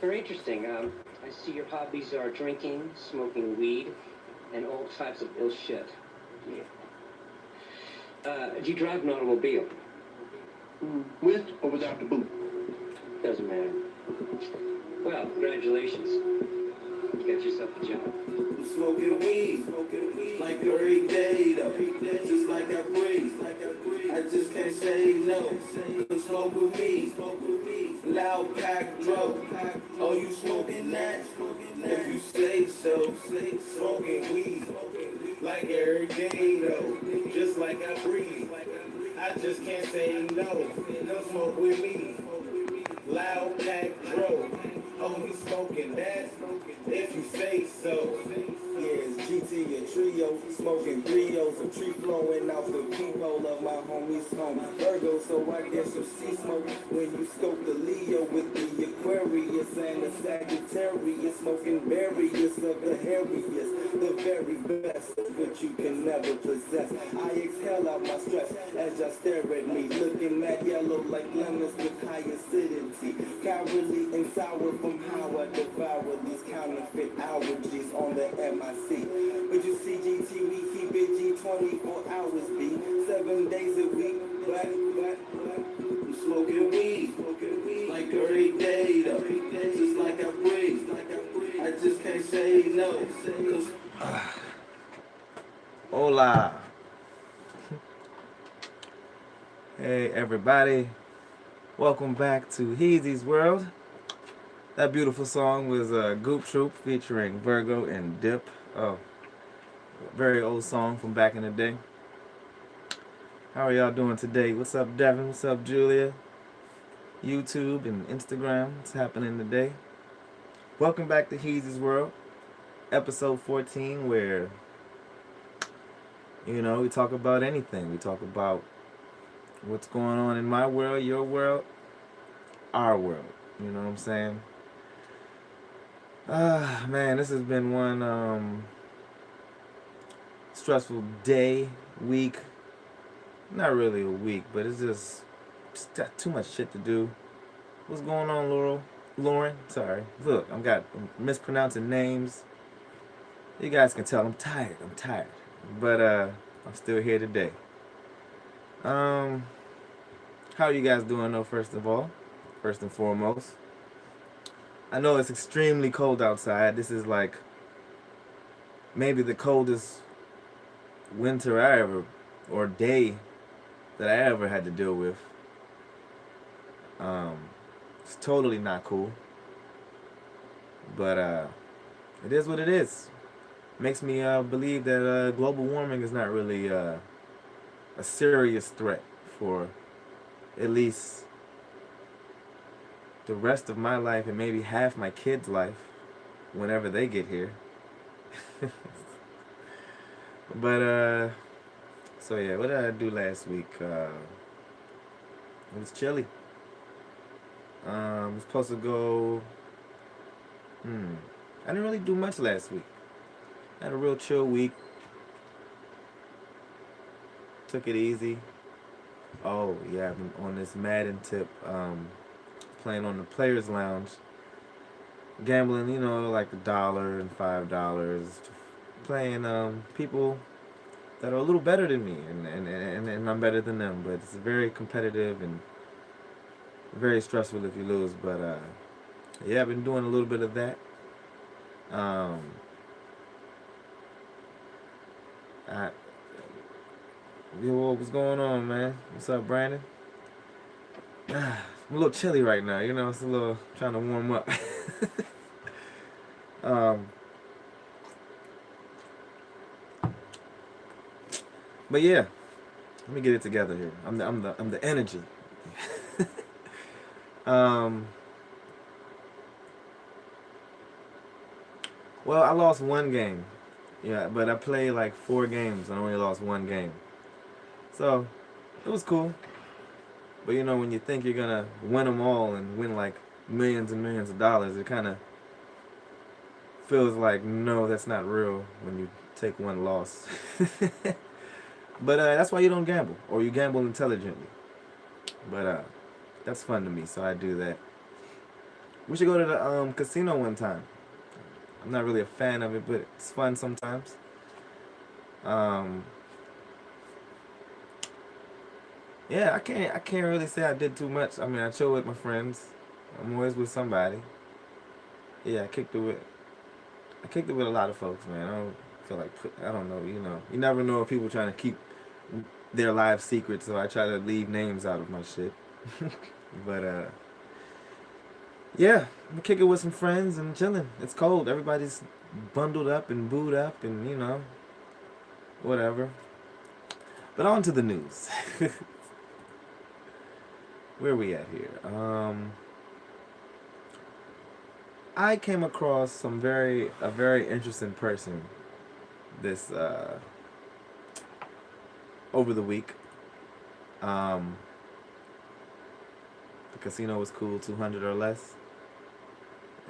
Very interesting. I see your hobbies are drinking, smoking weed, and all types of ill shit. Yeah. Do you drive an automobile? With or without the boot? Doesn't matter. Well, congratulations. You got yourself a job. I'm smoking weed, like every day though, just like I breathe. I just can't say no. Come smoke with me, loud pack dro. Oh, you smoking that? If you say so, smoking weed, like every day though, just like I breathe. I just can't say no. Come smoke with me, loud pack dro. Oh, we smoking that? If you say so. Yeah, it's GT and trio, smoking trios, a tree flowing off the peephole of my homie's home. Virgo, so I guess you see smoke when you scope the Leo with the Aquarius and the Sagittarius, smoking barriers of the hairiest, the very best, which you can never possess. I exhale out my stress as y'all stare at me, looking at yellow like lemons with high acidity, cowardly and sour from how I devour these counterfeit allergies on the MIC. But you see, GT, we keep it G 24 hours, B, 7 days a week, but I'm smoking weed, like every day though, just like I breathe. I just can't say no. Hola. Hey everybody, welcome back to Heezy's World. That beautiful song was Goop Troop featuring Virgo and Dip. Oh, very old song from back in the day. How are y'all doing today? What's up, Devin? What's up, Julia? YouTube and Instagram. What's happening today? Welcome back to Heezy's World, episode 14, where, you know, we talk about anything. We talk about what's going on in my world, your world, our world. You know what I'm saying? Man, this has been one stressful day, week. Not really a week, but it's just got too much shit to do. What's going on, Lauren? Sorry. Look, I'm mispronouncing names. You guys can tell I'm tired. But I'm still here today. How are you guys doing though, first and foremost? I know it's extremely cold outside. This is like maybe the coldest winter or day that I ever had to deal with. It's totally not cool. But it is what it is. Makes me believe that global warming is not really a serious threat for at least the rest of my life and maybe half my kids' life whenever they get here. But so yeah, what did I do last week? It was chilly. I was supposed to go. I didn't really do much last week. I had a real chill week. Took it easy. Oh yeah, I've been on this Madden tip. Playing on the Players Lounge. Gambling, you know, like $1 and $5. Playing people that are a little better than me, and I'm better than them. But it's very competitive and very stressful if you lose. But yeah, I've been doing a little bit of that. What's going on, man? What's up, Brandon? I'm a little chilly right now, you know. It's a little trying to warm up. But yeah, let me get it together here. I'm the energy. Well, I lost one game. Yeah, but I played like 4 games and I only lost 1 game. So it was cool. But you know, when you think you're gonna win them all and win like millions and millions of dollars, it kind of feels like, no, that's not real when you take 1 loss. But that's why you don't gamble, or you gamble intelligently. But that's fun to me, so I do that. We should go to the casino one time. I'm not really a fan of it, but it's fun sometimes. Um, yeah, I can't really say I did too much. I mean, I chill with my friends. I'm always with somebody. Yeah, I kicked it with a lot of folks, man. I don't feel like I don't know. You never know if people trying to keep their lives secret, so I try to leave names out of my shit. But yeah, I'm kick it with some friends and chilling. It's cold. Everybody's bundled up and booed up, and whatever. But on to the news. Where are we at here? I came across a very interesting person this over the week. Um, the casino was cool, 200 or less.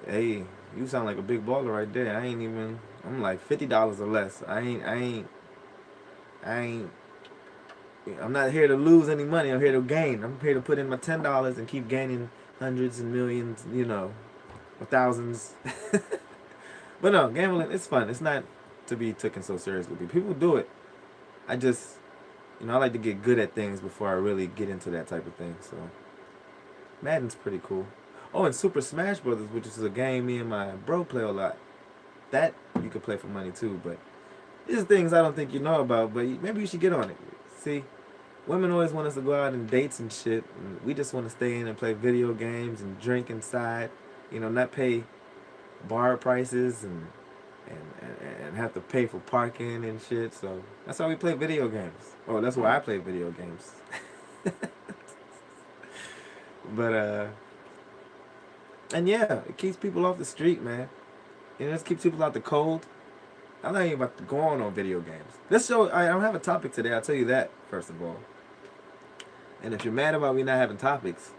Hey, you sound like a big baller right there. I'm like $50 or less. I ain't. I'm not here to lose any money. I'm here to gain. I'm here to put in my $10 and keep gaining hundreds and millions, or thousands. But no, gambling, it's fun. It's not to be taken so seriously. People do it. I just, I like to get good at things before I really get into that type of thing. So, Madden's pretty cool. Oh, and Super Smash Brothers, which is a game me and my bro play a lot. That you could play for money too, but these are things I don't think you know about, but maybe you should get on it. See, women always want us to go out on dates and shit, and we just want to stay in and play video games and drink inside, not pay bar prices and have to pay for parking and shit. So that's why we play video games. Oh, that's why I play video games. But and yeah, it keeps people off the street, man. It just keeps people out the cold. I'm not even about to go on video games. This show, I don't have a topic today. I'll tell you that first of all. And if you're mad about me not having topics,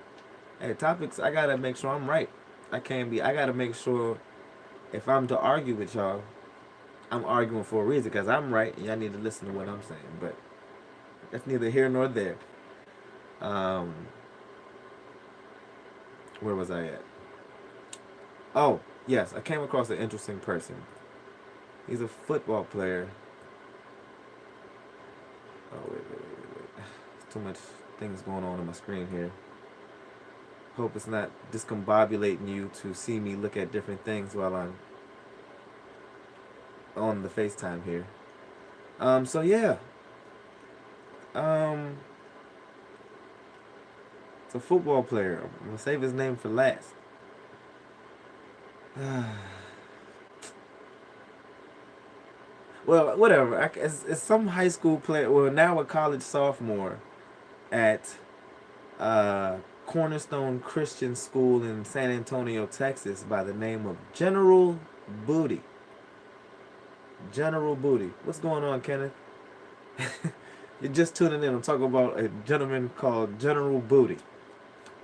hey, topics, I gotta make sure I'm right. I gotta make sure if I'm to argue with y'all, I'm arguing for a reason because I'm right and y'all need to listen to what I'm saying. But that's neither here nor there. Where was I at? Oh, yes, I came across an interesting person. He's a football player. Oh, wait. There's too much things going on my screen here. Hope it's not discombobulating you to see me look at different things while I'm on the FaceTime here. So yeah. It's a football player. I'm gonna save his name for last. Well, whatever. It's some high school player. Well, now a college sophomore at Cornerstone Christian School in San Antonio, Texas, by the name of General Booty. General Booty. What's going on, Kenneth? You're just tuning in. I'm talking about a gentleman called General Booty.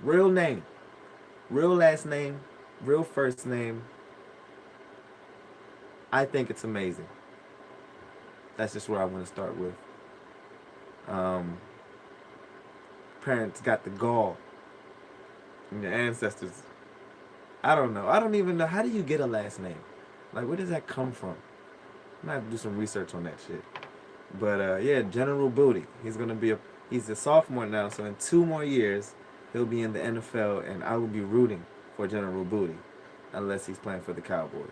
Real name, real last name, real first name. I think it's amazing. That's just where I want to start with. Parents got the gall. And your ancestors. I don't know. I don't even know. How do you get a last name? Like, where does that come from? I'm gonna have to do some research on that shit. But yeah, General Booty. He's a sophomore now, so in 2 more years he'll be in the NFL, and I will be rooting for General Booty, unless he's playing for the Cowboys.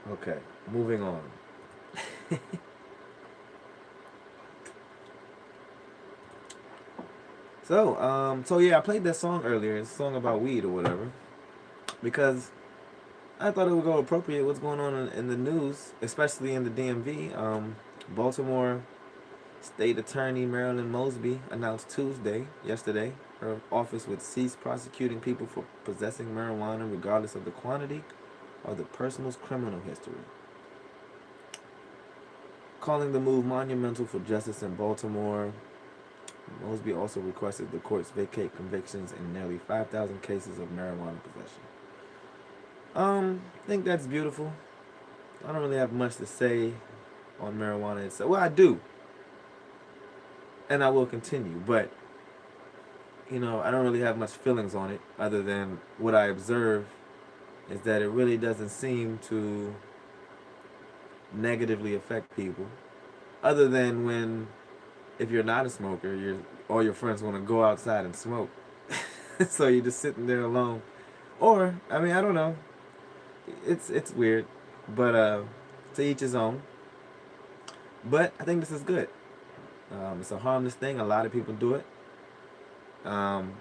Okay, moving on. So yeah, I played that song earlier. It's a song about weed or whatever, because I thought it would go appropriate what's going on in the news, especially in the DMV. Baltimore State Attorney Marilyn Mosby announced yesterday, her office would cease prosecuting people for possessing marijuana regardless of the quantity or the person's criminal history. Calling the move monumental for justice in Baltimore, Mosby also requested the courts vacate convictions in nearly 5,000 cases of marijuana possession. I think that's beautiful. I don't really have much to say on marijuana itself. Well, I do. And I will continue, but I don't really have much feelings on it other than what I observe is that it really doesn't seem to negatively affect people other than when if you're not a smoker, all your friends want to go outside and smoke. So you're just sitting there alone. Or, I mean, I don't know. It's weird, but to each his own. But I think this is good. It's a harmless thing. A lot of people do it. Um,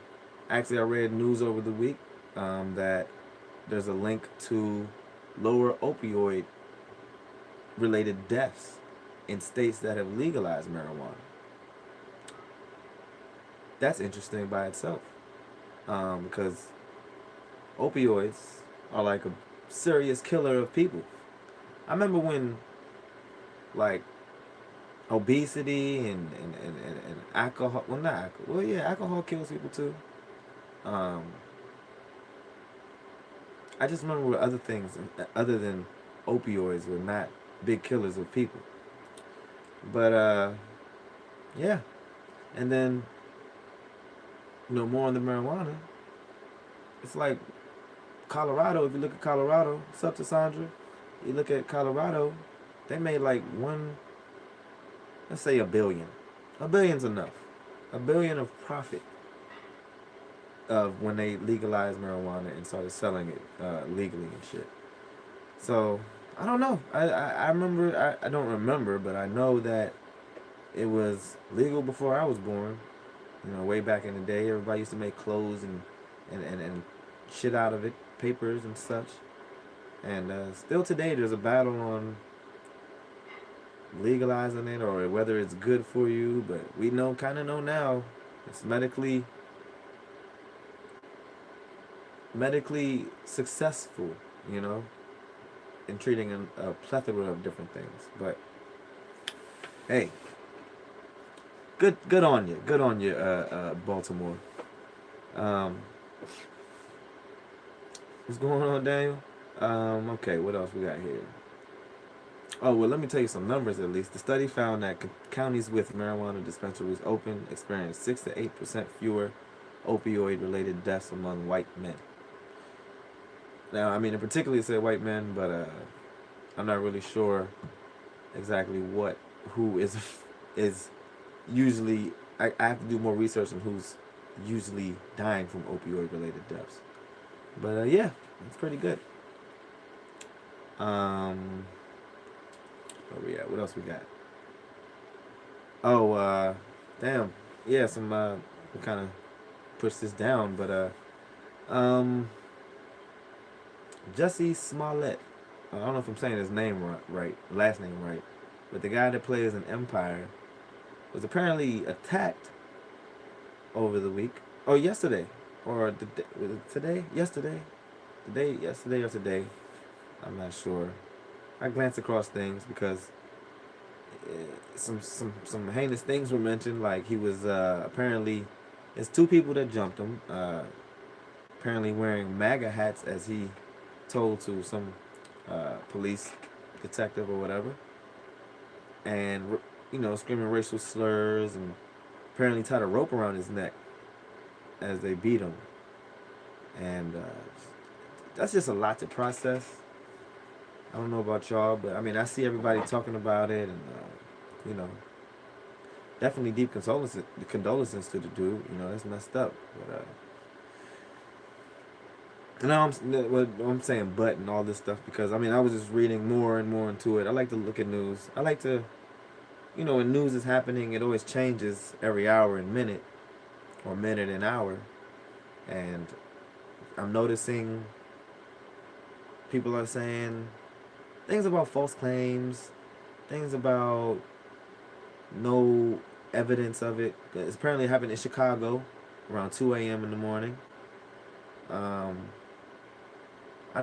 Actually, I read news over the week that there's a link to lower opioid related deaths in states that have legalized marijuana. That's interesting by itself because opioids are like a serious killer of people. I remember when like obesity and alcohol, well, not alcohol, well, yeah, alcohol kills people too. Um, I just remember other things other than opioids were not big killers of people. But yeah, and then more on the marijuana. It's like Colorado. If you look at Colorado, what's up to Sandra? You look at Colorado, they made like let's say a billion. A billion's enough. A billion of profit of when they legalized marijuana and started selling it legally and shit. So I don't know. I remember. I don't remember, but I know that it was legal before I was born. Way back in the day, everybody used to make clothes and shit out of it, papers and such. And still today, there's a battle on legalizing it or whether it's good for you. But we kind of know now, it's medically successful, in treating a plethora of different things. But hey, good on you, Baltimore. Um, what's going on, Daniel? Okay, what else we got here? Oh, well, let me tell you some numbers at least. The study found that counties with marijuana dispensaries open experienced 6 to 8% fewer opioid-related deaths among white men. Now, I mean, in particular, it said white men, but I'm not really sure exactly who is usually. I have to do more research on who's usually dying from opioid-related deaths. But yeah, it's pretty good. Where we at? What else we got? Oh, damn. Yeah, we kind of pushed this down, but Jussie Smollett. I don't know if I'm saying his name right, last name right, but the guy that plays in Empire was apparently attacked over the week, or yesterday, or was it today? Yesterday, yesterday or today? I'm not sure. I glanced across things because some heinous things were mentioned. Like he was apparently, it's two people that jumped him. Apparently wearing MAGA hats, as he told to some police detective or whatever, and screaming racial slurs, and apparently tied a rope around his neck as they beat him. And that's just a lot to process. I don't know about y'all, but I mean, I see everybody talking about it, and definitely deep condolences to the dude. That's messed up. But I'm saying but and all this stuff because I mean I was just reading more and more into it. I like to look at news. I like to, when news is happening, it always changes every hour and minute, or minute and hour, and I'm noticing people are saying things about false claims, things about no evidence of it. It's apparently happened in Chicago around 2 a.m. in the morning. I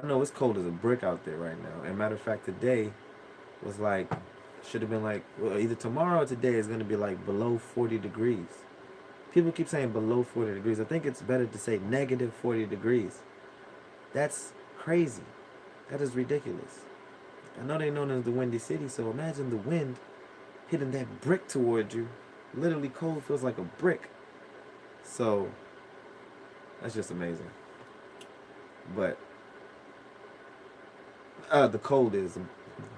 know it's cold as a brick out there right now. And matter of fact, today was like, should have been like, well, either tomorrow or today is going to be like below 40 degrees. People keep saying below 40 degrees. I think it's better to say negative 40 degrees. That's crazy. That is ridiculous. I know they're known as the Windy City, so imagine the wind hitting that brick towards you. Literally cold feels like a brick. So That's just amazing. But the cold is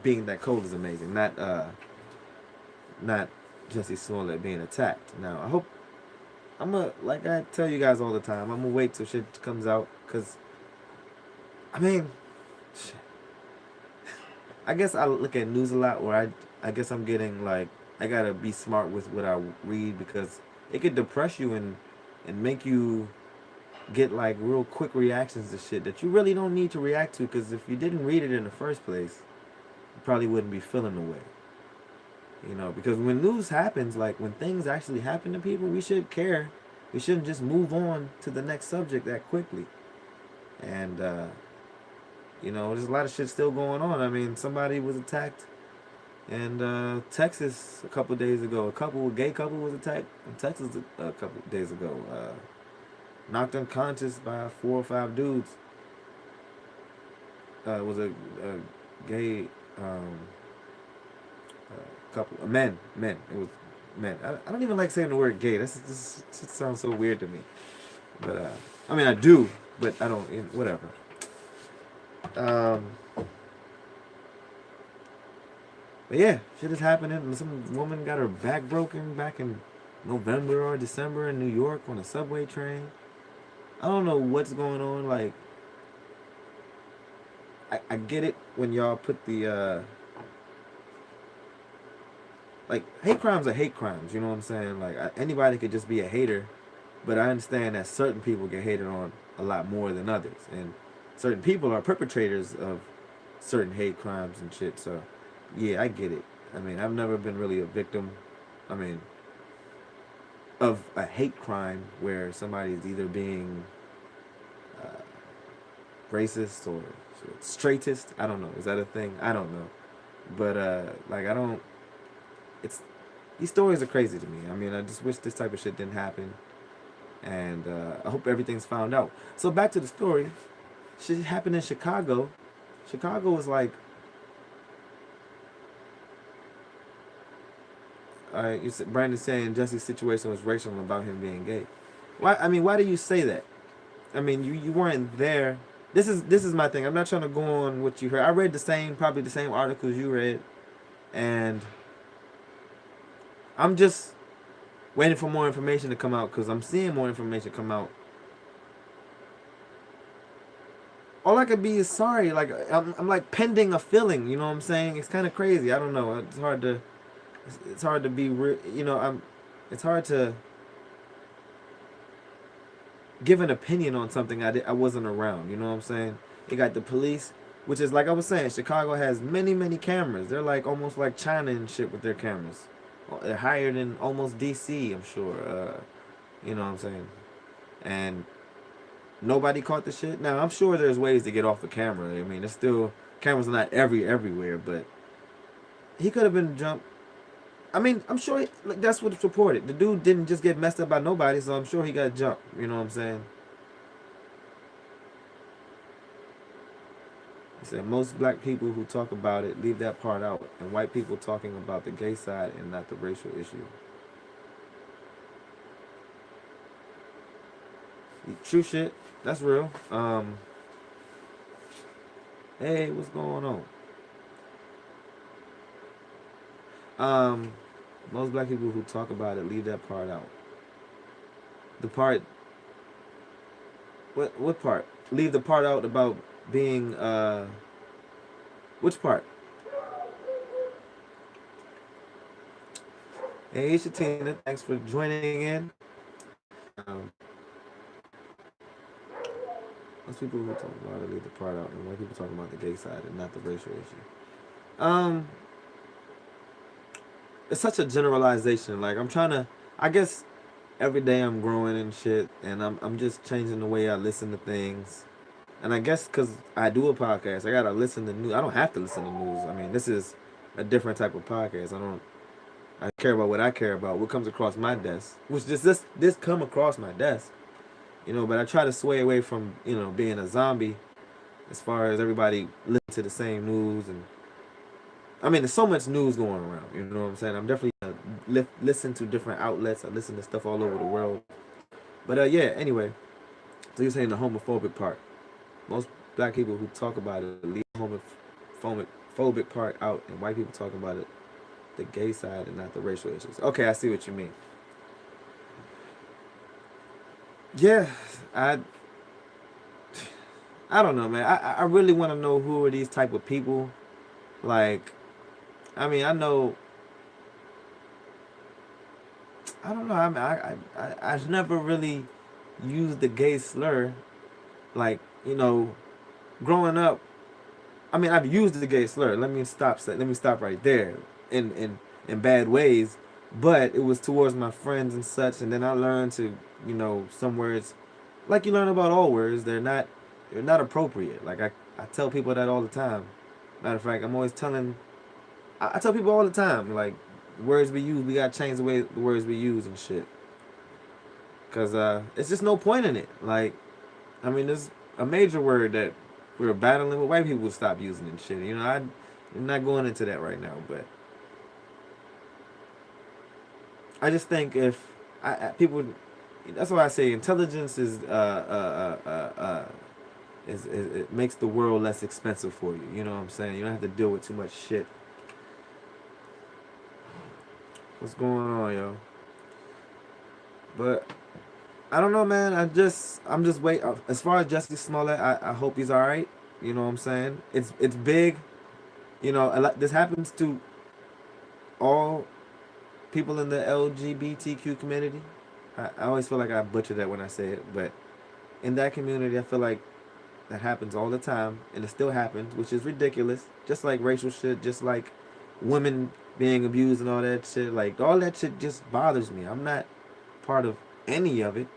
being that cold is amazing. Not Jesse Smollett being attacked. Now I hope I'm gonna, like I tell you guys all the time, I'm gonna wait till shit comes out, cause I mean, shit. I guess I look at news a lot, where I guess I'm getting like, I gotta be smart with what I read, because it could depress you and make you get like real quick reactions to shit that you really don't need to react to, because if you didn't read it in the first place, you probably wouldn't be feeling the way. You know, because when news happens, like when things actually happen to people, we should care. We shouldn't just move on to the next subject that quickly. And you know, there's a lot of shit still going on. I mean, somebody was attacked in Texas a couple days ago. A gay couple was attacked in Texas a couple days ago. Knocked unconscious by 4 or 5 dudes. It was a gay couple, men. It was men. I don't even like saying the word gay. This sounds so weird to me. But I mean, I do, but I don't. Whatever. But yeah, shit is happening. Some woman got her back broken back in November or December in New York on a subway train. I don't know what's going on. Like, I get it when y'all put the like, hate crimes are hate crimes. You know what I'm saying? Like, anybody could just be a hater, but I understand that certain people get hated on a lot more than others, and certain people are perpetrators of certain hate crimes and shit. So, yeah, I get it. I mean, I've never been really a victim. I mean, of a hate crime where somebody's either being racist or straightist. I don't know. Is that a thing? I don't know. But like, I don't. It's these stories are crazy to me. I mean, I just wish this type of shit didn't happen, and I hope everything's found out. So back to the story. Shit happened in Chicago. Chicago was like, you said Brandon saying Jesse's situation was racial about him being gay. Why? I mean, why do you say that? I mean, you weren't there. This is my thing. I'm not trying to go on what you heard. I read probably the same articles you read, and I'm just waiting for more information to come out, because I'm seeing more information come out. All I could be is sorry. Like, I'm like pending a feeling. You know what I'm saying? It's kind of crazy. I don't know. It's hard to be. You know, it's hard to give an opinion on something I wasn't around. You know what I'm saying? They got the police, which is, like I was saying, Chicago has many cameras. They're like almost like China and shit with their cameras. They're higher than almost DC, I'm sure. You know what I'm saying? And nobody caught the shit. Now, I'm sure there's ways to get off the camera. I mean, there's still cameras are not everywhere, but he could have been jumped. I mean, I'm sure like, that's what's reported. The dude didn't just get messed up by nobody, so I'm sure he got jumped. You know what I'm saying? He said most black people who talk about it leave that part out, and white people talking about the gay side and not the racial issue. True shit. That's real. Hey, what's going on? Most black people who talk about it leave that part out. The part. What part? Leave the part out about being which part? Hey, Shatina, thanks for joining in. Most people who talk about it leave the part out, and white people talking about the gay side and not the racial issue. It's such a generalization. Like, I'm trying to, I guess every day I'm growing and shit, and I'm just changing the way I listen to things. And I guess because I do a podcast, I gotta listen to news. I don't have to listen to news. I mean, this is a different type of podcast. I care about what I care about, what comes across my desk, which this come across my desk, you know. But I try to sway away from, you know, being a zombie, as far as everybody listen to the same news. And I mean, there's so much news going around. You know what I'm saying? I'm definitely listen to different outlets. I listen to stuff all over the world. But yeah. Anyway, So you're saying the homophobic part. Most black people who talk about it leave the homophobic part out, and white people talk about it, the gay side and not the racial issues. Okay, I see what you mean. Yeah, I I don't know, man. I really want to know who are these type of people. Like, I mean, I know. I don't know. I mean, I've never really used the gay slur. Like, growing up. I mean, I've used the gay slur. Let me stop right there. In bad ways, but it was towards my friends and such. And then I learned to, some words, like you learn about all words, they're not appropriate. Like I tell people that all the time. Matter of fact, I'm always telling. I tell people all the time, like, words we use, we gotta change the way the words we use and shit. Cause it's just no point in it. Like, I mean, there's a major word that we're battling with white people to stop using and shit. I'm not going into that right now, but I just think if people, that's why I say intelligence is it makes the world less expensive for you. You know what I'm saying? You don't have to deal with too much shit. What's going on, yo? But I don't know, man. I'm just wait. As far as Jussie Smollett, I hope he's all right. You know what I'm saying? It's big. A lot, this happens to all people in the LGBTQ community. I always feel like I butcher that when I say it, but in that community, I feel like that happens all the time, and it still happens, which is ridiculous. Just like racial shit, just like women being abused and all that shit. Like, all that shit just bothers me. I'm not part of any of it.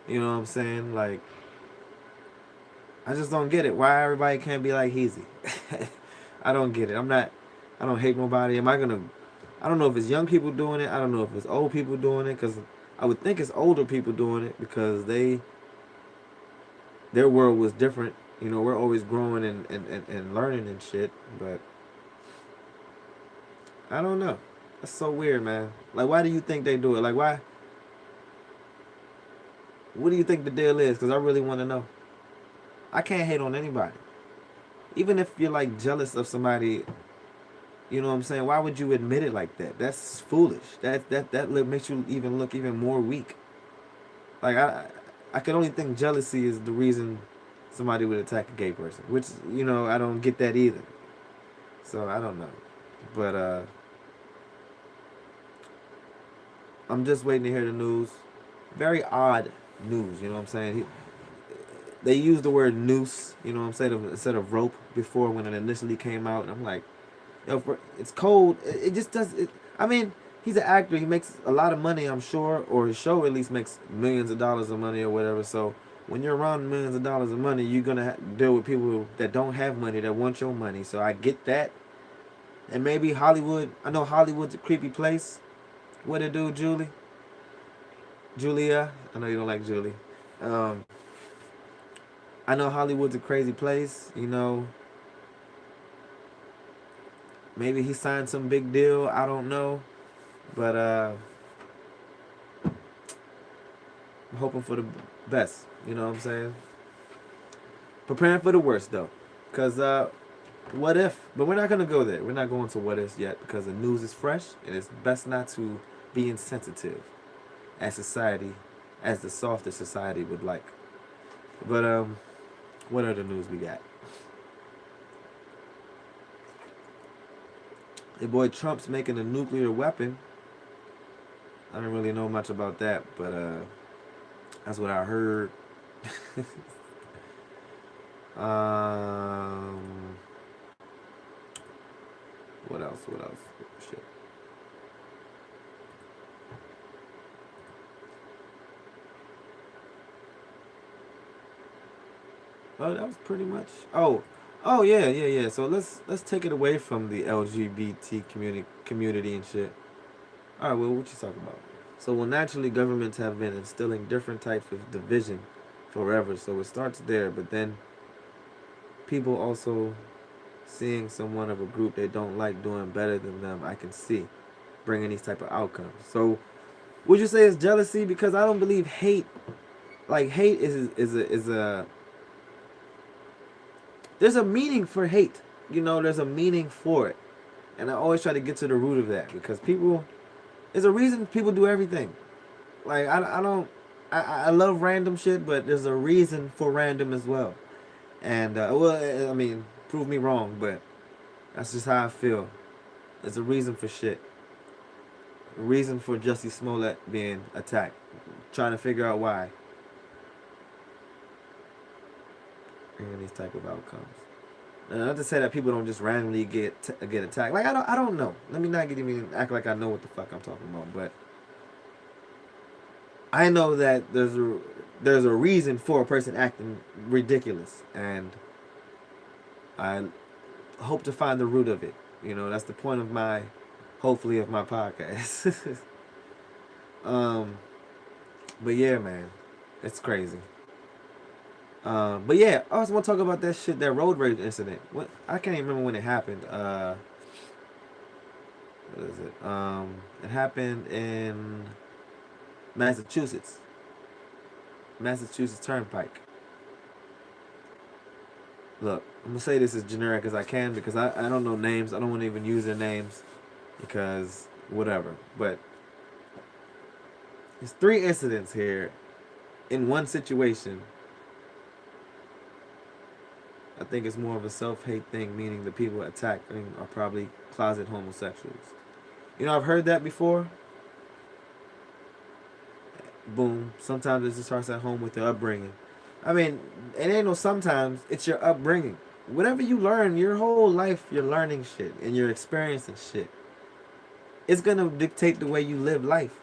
You know what I'm saying? Like, I just don't get it. Why everybody can't be like Heezy? I don't get it. I don't hate nobody. I don't know if it's young people doing it. I don't know if it's old people doing it. Because I would think it's older people doing it because their world was different. We're always growing and learning and shit. But I don't know. That's so weird, man. Like, why do you think they do it? Like, why? What do you think the deal is? Because I really want to know. I can't hate on anybody. Even if you're, like, jealous of somebody, you know what I'm saying? Why would you admit it like that? That's foolish. That makes you even look even more weak. Like, I can only think jealousy is the reason somebody would attack a gay person. Which, I don't get that either. So, I don't know. But, I'm just waiting to hear the news. Very odd news, you know what I'm saying? They used the word noose, you know what I'm saying, instead of rope before when it initially came out. And I'm like, it's cold. It just does it. I mean, he's an actor. He makes a lot of money, I'm sure, or his show at least makes millions of dollars of money or whatever. So when you're around millions of dollars of money, you're going to deal with people that don't have money, that want your money. So I get that. And maybe Hollywood, I know Hollywood's a creepy place. What it do, Julie? Julia? I know you don't like Julie. I know Hollywood's a crazy place, Maybe he signed some big deal. I don't know. But I'm hoping for the best. You know what I'm saying? Preparing for the worst, though. Because what if? But we're not going to go there. We're not going to what if yet because the news is fresh. And it's best not to be insensitive as society, as the softer society would like. But what other news we got? Your boy Trump's making a nuclear weapon. I don't really know much about that, but that's what I heard. What else? Shit. Oh, that was pretty much. Oh yeah. So let's take it away from the LGBT community and shit. All right, well, what you talking about? So, well, naturally, governments have been instilling different types of division forever. So it starts there, but then people also seeing someone of a group they don't like doing better than them, I can see bringing these type of outcomes. So would you say it's jealousy? Because I don't believe hate like hate is a there's a meaning for hate. You know, there's a meaning for it, and I always try to get to the root of that because people, there's a reason people do everything. Like I don't, I love random shit, but there's a reason for random as well. And well, I mean, prove me wrong, but that's just how I feel. There's a reason for shit. A reason for Jussie Smollett being attacked. Trying to figure out why. And these type of outcomes. Not to say that people don't just randomly get attacked. Like I don't know. Let me not even act like I know what the fuck I'm talking about. But I know that there's a reason for a person acting ridiculous, and I hope to find the root of it. You know, that's the point of hopefully of my podcast. But yeah, man, it's crazy. But yeah, I also want to talk about that shit, that road rage incident. What, I can't even remember when it happened. What is it? It happened in Massachusetts. Massachusetts Turnpike. Look, I'm gonna say this as generic as I can because I don't know names. I don't want to even use their names because whatever. But there's 3 incidents here in one situation. I think it's more of a self-hate thing, meaning the people attacking are probably closet homosexuals. You know, I've heard that before. Boom. Sometimes it just starts at home with the upbringing. I mean, it ain't no sometimes. It's your upbringing. Whatever you learn, your whole life, you're learning shit and you're experiencing shit. It's going to dictate the way you live life.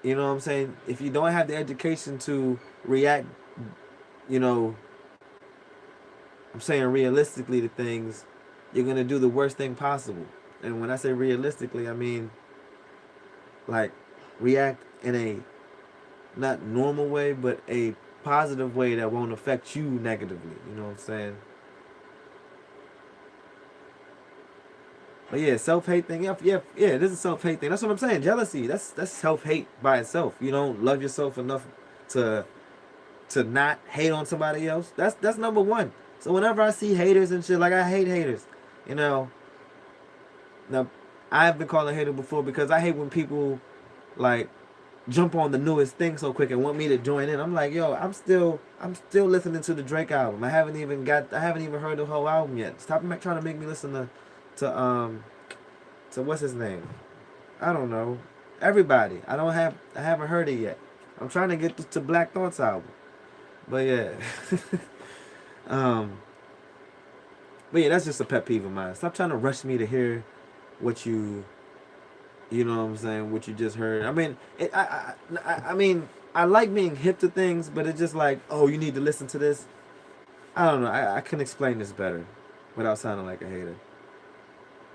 You know what I'm saying? If you don't have the education to react, you know, I'm saying realistically to things, you're going to do the worst thing possible. And when I say realistically, I mean, like, react in a not normal way, but a positive way that won't affect you negatively. You know what I'm saying? But yeah, self-hate thing. Yeah, this is a self-hate thing. That's what I'm saying. Jealousy. That's self-hate by itself. You don't love yourself enough to not hate on somebody else. That's number one. So whenever I see haters and shit, like I hate haters, you know. Now, I've been called a hater before because I hate when people like jump on the newest thing so quick and want me to join in. I'm like, yo, I'm still listening to the Drake album. I haven't even heard the whole album yet. Stop trying to make me listen to what's his name? I don't know. Everybody. I haven't heard it yet. I'm trying to get to Black Thought's album. But yeah. But yeah, that's just a pet peeve of mine. Stop trying to rush me to hear what you know what I'm saying, what you just heard. I mean, I mean, I like being hip to things, but it's just like, oh, you need to listen to this. I don't know. I can explain this better without sounding like a hater.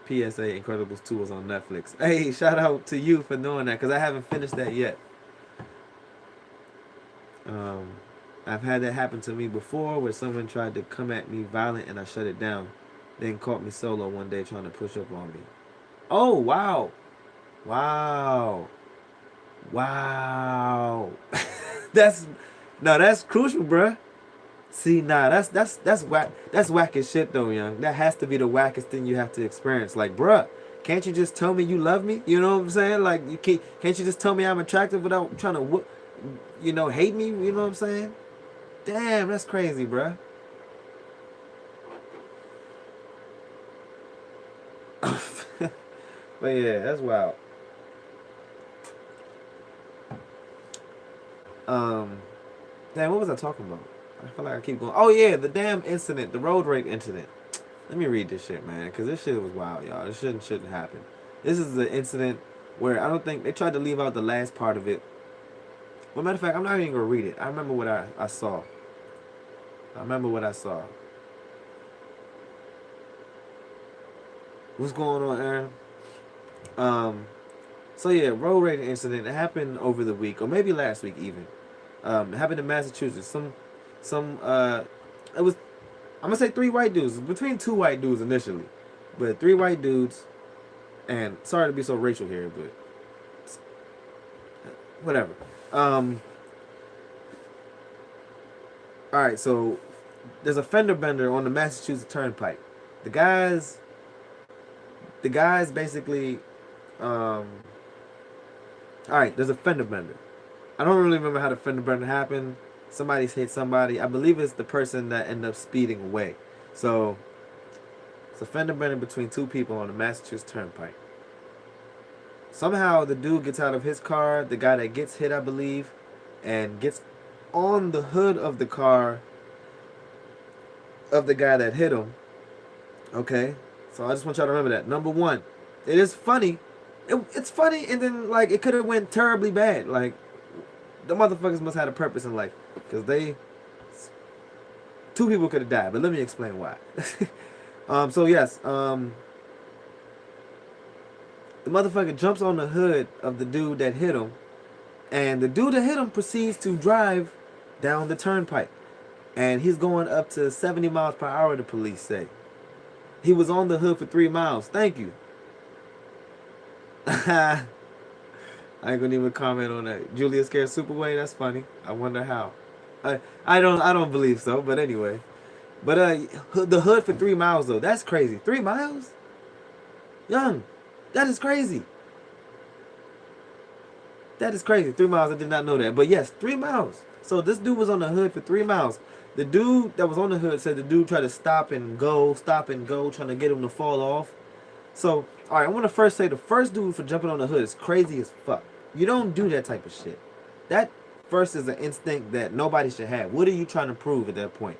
PSA Incredibles 2 is on Netflix. Hey, shout out to you for doing that because I haven't finished that yet. I've had that happen to me before where someone tried to come at me violent and I shut it down. Then caught me solo one day trying to push up on me. Oh, wow. Wow. Wow. that's crucial, bruh. See, nah, that's whack. That's whack as shit though, young. That has to be the wackest thing you have to experience. Like, bruh, can't you just tell me you love me? You know what I'm saying? Like, you can't you just tell me I'm attractive without trying to hate me? You know what I'm saying? Damn, that's crazy, bruh. But yeah, that's wild. Damn, what was I talking about? I feel like I keep going. Oh yeah, the damn incident, the road rage incident. Let me read this shit, man, because this shit was wild, y'all. This shouldn't happen. This is the incident where I don't think they tried to leave out the last part of it. Well, matter of fact, I'm not even gonna read it. I remember what I saw. I remember what I saw. What's going on, Aaron? So yeah, road rage incident. It happened over the week, or maybe last week even. It happened in Massachusetts. It was, I'm gonna say 3 white dudes, between 2 white dudes initially, but 3 white dudes. And sorry to be so racial here, but whatever. All right, so there's a fender bender on the Massachusetts Turnpike. The guys, the guys basically, all right, there's a fender bender. I don't really remember how the fender bender happened. Somebody's hit somebody. I believe it's the person that ended up speeding away. So it's a fender bender between two people on the Massachusetts Turnpike. Somehow the dude gets out of his car, the guy that gets hit, I believe, and gets on the hood of the car of the guy that hit him. Okay, so I just want y'all to remember that. Number one, it is funny. It's funny, and then like it could have went terribly bad. Like the motherfuckers must have a purpose in life, because two people could have died. But let me explain why. So yes, the motherfucker jumps on the hood of the dude that hit him, and the dude that hit him proceeds to drive down the turnpike, and he's going up to 70 miles per hour. The police say he was on the hood for 3 miles. Thank you. I ain't gonna even comment on that. Julia scared Superway. That's funny. I wonder how. I don't believe so. But anyway, but the hood for 3 miles though. That's crazy. 3 miles, young. That is crazy. That is crazy. 3 miles. I did not know that. But yes, 3 miles. So this dude was on the hood for 3 miles. The dude that was on the hood said the dude tried to stop and go, trying to get him to fall off. So, all right, I want to first say the first dude for jumping on the hood is crazy as fuck. You don't do that type of shit. That first is an instinct that nobody should have. What are you trying to prove at that point?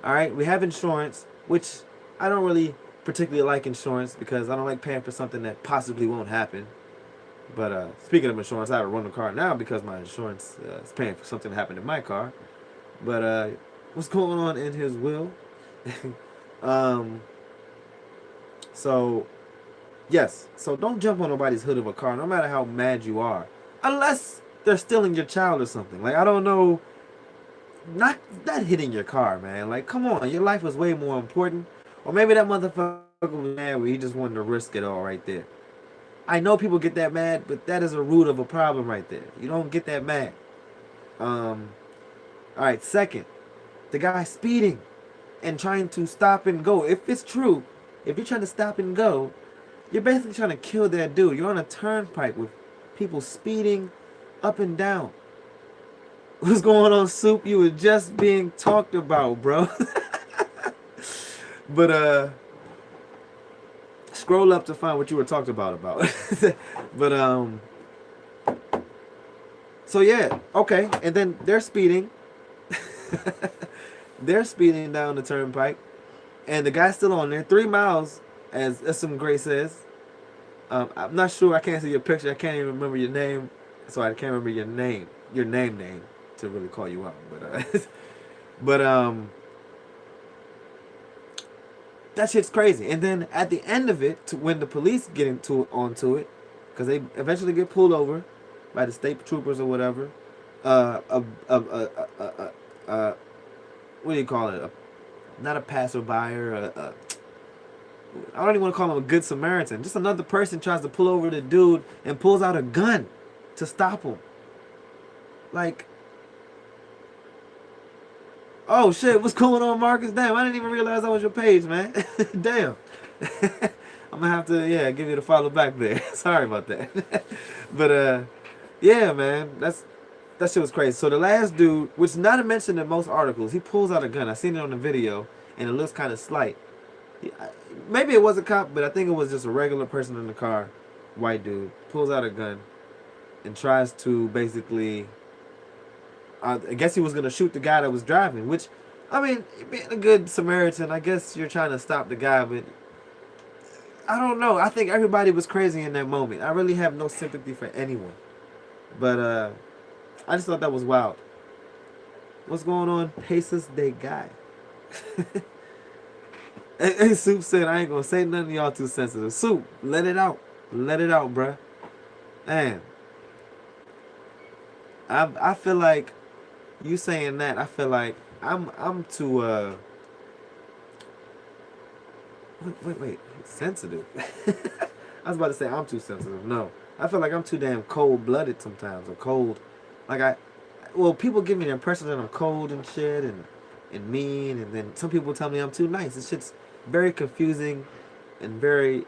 All right, we have insurance, which I don't really particularly like insurance because I don't like paying for something that possibly won't happen. But speaking of insurance, I have to run the car now because my insurance is paying for something to happen in my car. But what's going on in his will? So, yes. So don't jump on nobody's hood of a car, no matter how mad you are. Unless they're stealing your child or something. Like, I don't know. Not hitting your car, man. Like, come on. Your life was way more important. Or maybe that motherfucker was mad where he just wanted to risk it all right there. I know people get that mad, but that is a root of a problem right there. You don't get that mad. Alright, second, the guy speeding and trying to stop and go. If it's true, if you're trying to stop and go, you're basically trying to kill that dude. You're on a turnpike with people speeding up and down. What's going on, Soup? You were just being talked about, bro. But scroll up to find what you were talked about. But so yeah, okay. And then they're speeding. They're speeding down the turnpike, and the guy's still on there. 3 miles, as some Gray says. I'm not sure. I can't see your picture. I can't even remember your name, so I can't remember your name to really call you out. But that shit's crazy. And then at the end of it, when the police get onto it, because they eventually get pulled over by the state troopers or whatever, what do you call it? Not a passerby or I don't even want to call him a good Samaritan. Just another person tries to pull over the dude and pulls out a gun to stop him. Like, oh shit, what's going on, Marcus? Damn, I didn't even realize that was your page, man. Damn. I'm gonna have to, give you the follow back there. Sorry about that. But yeah, man, that shit was crazy. So the last dude, which is not mentioned in most articles, he pulls out a gun. I seen it on the video, and it looks kind of slight. Maybe it was a cop, but I think it was just a regular person in the car, white dude, pulls out a gun and tries to basically, I guess he was going to shoot the guy that was driving, which, I mean, being a good Samaritan, I guess you're trying to stop the guy, but I don't know. I think everybody was crazy in that moment. I really have no sympathy for anyone. But I just thought that was wild. What's going on? Paces de guy. Hey, Soup said, I ain't gonna say nothing to y'all too sensitive. Soup, let it out. Let it out, bruh. Man. I feel like you saying that, I feel like I'm too wait. Sensitive. I was about to say I'm too sensitive. No. I feel like I'm too damn cold blooded sometimes, or cold. Like people give me the impression that I'm cold and shit, and and mean, and then some people tell me I'm too nice. This shit's very confusing and very,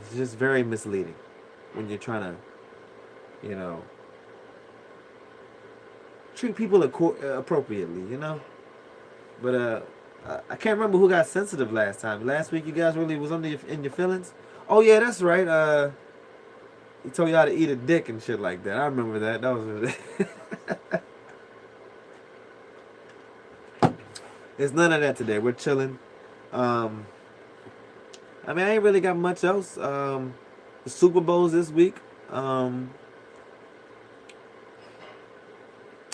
it's just very misleading when you're trying to, you know, treat people appropriately, you know. But I can't remember who got sensitive last time. Last week you guys really was in your feelings. Oh yeah, that's right. He told you how to eat a dick and shit like that. I remember that. That was really There's none of that today. We're chilling. Um, I mean, I ain't really got much else. The Super Bowl's this week. I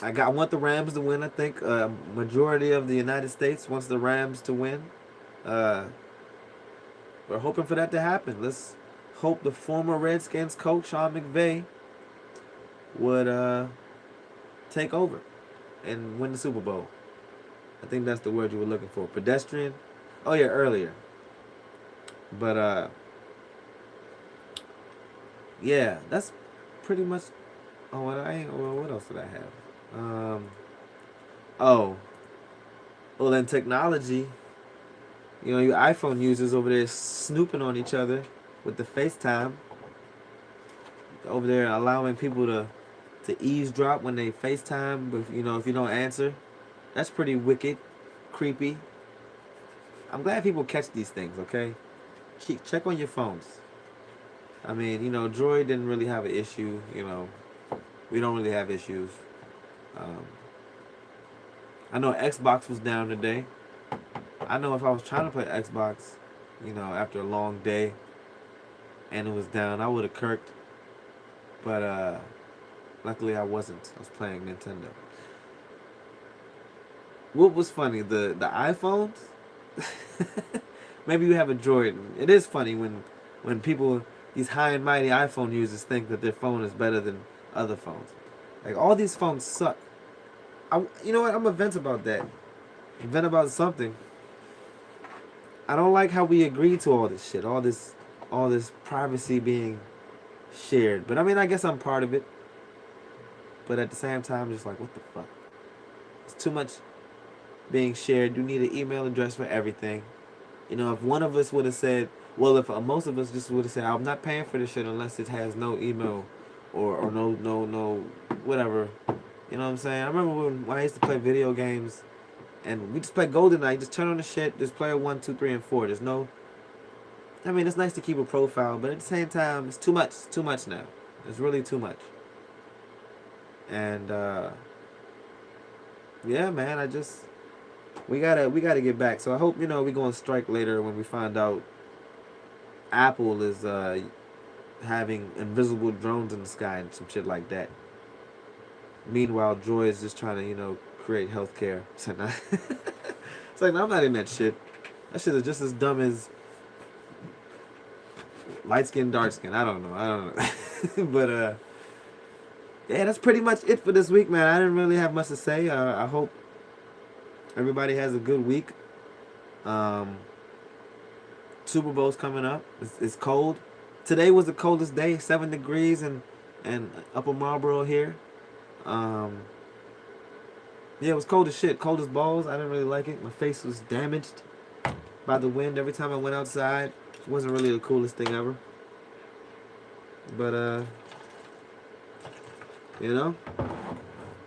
want the Rams to win. I think majority of the United States wants the Rams to win. Uh, we're hoping for that to happen. Let's hope the former Redskins coach Sean McVay would take over and win the Super Bowl. I think that's the word you were looking for. Pedestrian. Oh yeah, earlier. But yeah, that's pretty much. Oh, what else did I have? Oh, well, then technology. You know, your iPhone users over there snooping on each other with the FaceTime. Over there allowing people to eavesdrop when they FaceTime, but you know, if you don't answer. That's pretty wicked, creepy. I'm glad people catch these things, okay? Check on your phones. I mean, you know, Droid didn't really have an issue, you know. We don't really have issues. I know Xbox was down today. I know if I was trying to play Xbox, you know, after a long day and it was down, I would have kirked. But luckily I wasn't. I was playing Nintendo. What was funny? The iPhones? Maybe you have a Droid. It is funny when people, these high and mighty iPhone users, think that their phone is better than other phones. Like, all these phones suck. You know what? I'm gonna vent about that. Vent about something. I don't like how we agree to all this shit. All this privacy being shared. But I mean, I guess I'm part of it. But at the same time, I'm just like, what the fuck? It's too much being shared. You need an email address for everything. You know, if one of us would have said, well, if most of us just would have said, I'm not paying for this shit unless it has no email or no whatever. You know what I'm saying? I remember when I used to play video games and we just play GoldenEye. Just turn on the shit. Just play 1, 2, 3, and 4. There's no. I mean, it's nice to keep a profile, but at the same time, it's too much. It's too much now. It's really too much. And yeah, man, we gotta get back. So I hope, you know, we go on strike later when we find out Apple is having invisible drones in the sky and some shit like that. Meanwhile, Joy is just trying to, you know, create healthcare. So now, it's like, no, I'm not in that shit. That shit is just as dumb as light skin, dark skin. I don't know. But yeah, that's pretty much it for this week, man. I didn't really have much to say. I hope everybody has a good week. Super Bowl's coming up. It's cold. Today was the coldest day, 7 degrees and Upper Marlboro here. Yeah, it was cold as shit. Cold as balls. I didn't really like it. My face was damaged by the wind every time I went outside. It wasn't really the coolest thing ever. But you know,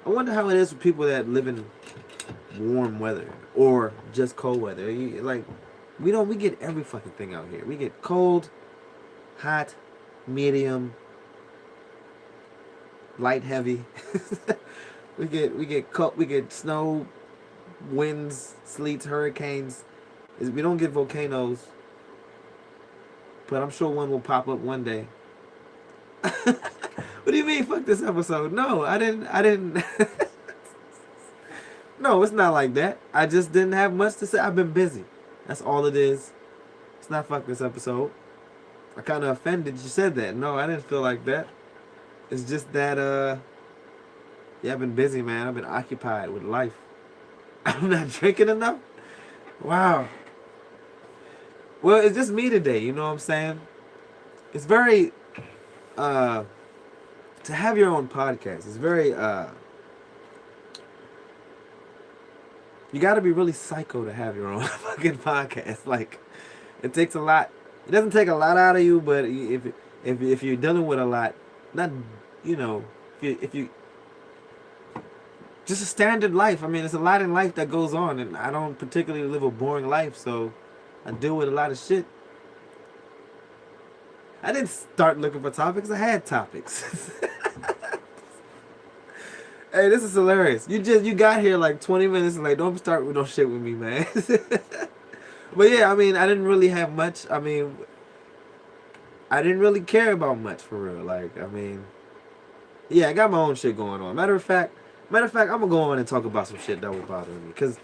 I wonder how it is for people that live in warm weather or just cold weather. We get every fucking thing out here. We get cold, hot, medium, light, heavy. we get snow, winds, sleets, hurricanes. We don't get volcanoes, but I'm sure one will pop up one day. What do you mean, fuck this episode? No, I didn't. No, it's not like that. I just didn't have much to say. I've been busy. That's all it is. It's not fuck this episode. I kind of offended you said that. No, I didn't feel like that. It's just that, yeah, I've been busy, man. I've been occupied with life. I'm not drinking enough? Wow. Well, it's just me today, you know what I'm saying? It's very, to have your own podcast, it's very, You got to be really psycho to have your own fucking podcast. Like, it takes a lot. It doesn't take a lot out of you, but if you're dealing with a lot, not, you know, if you just a standard life. I mean, it's a lot in life that goes on, and I don't particularly live a boring life, so I deal with a lot of shit. I didn't start looking for topics. I had topics. Hey, this is hilarious. You got here like 20 minutes and like, don't start with no shit with me, man. But yeah, I mean, I didn't really have much. I mean, I didn't really care about much for real. Like, I mean, yeah, I got my own shit going on. Matter of fact, I'm gonna go on and talk about some shit that was bothering me, cause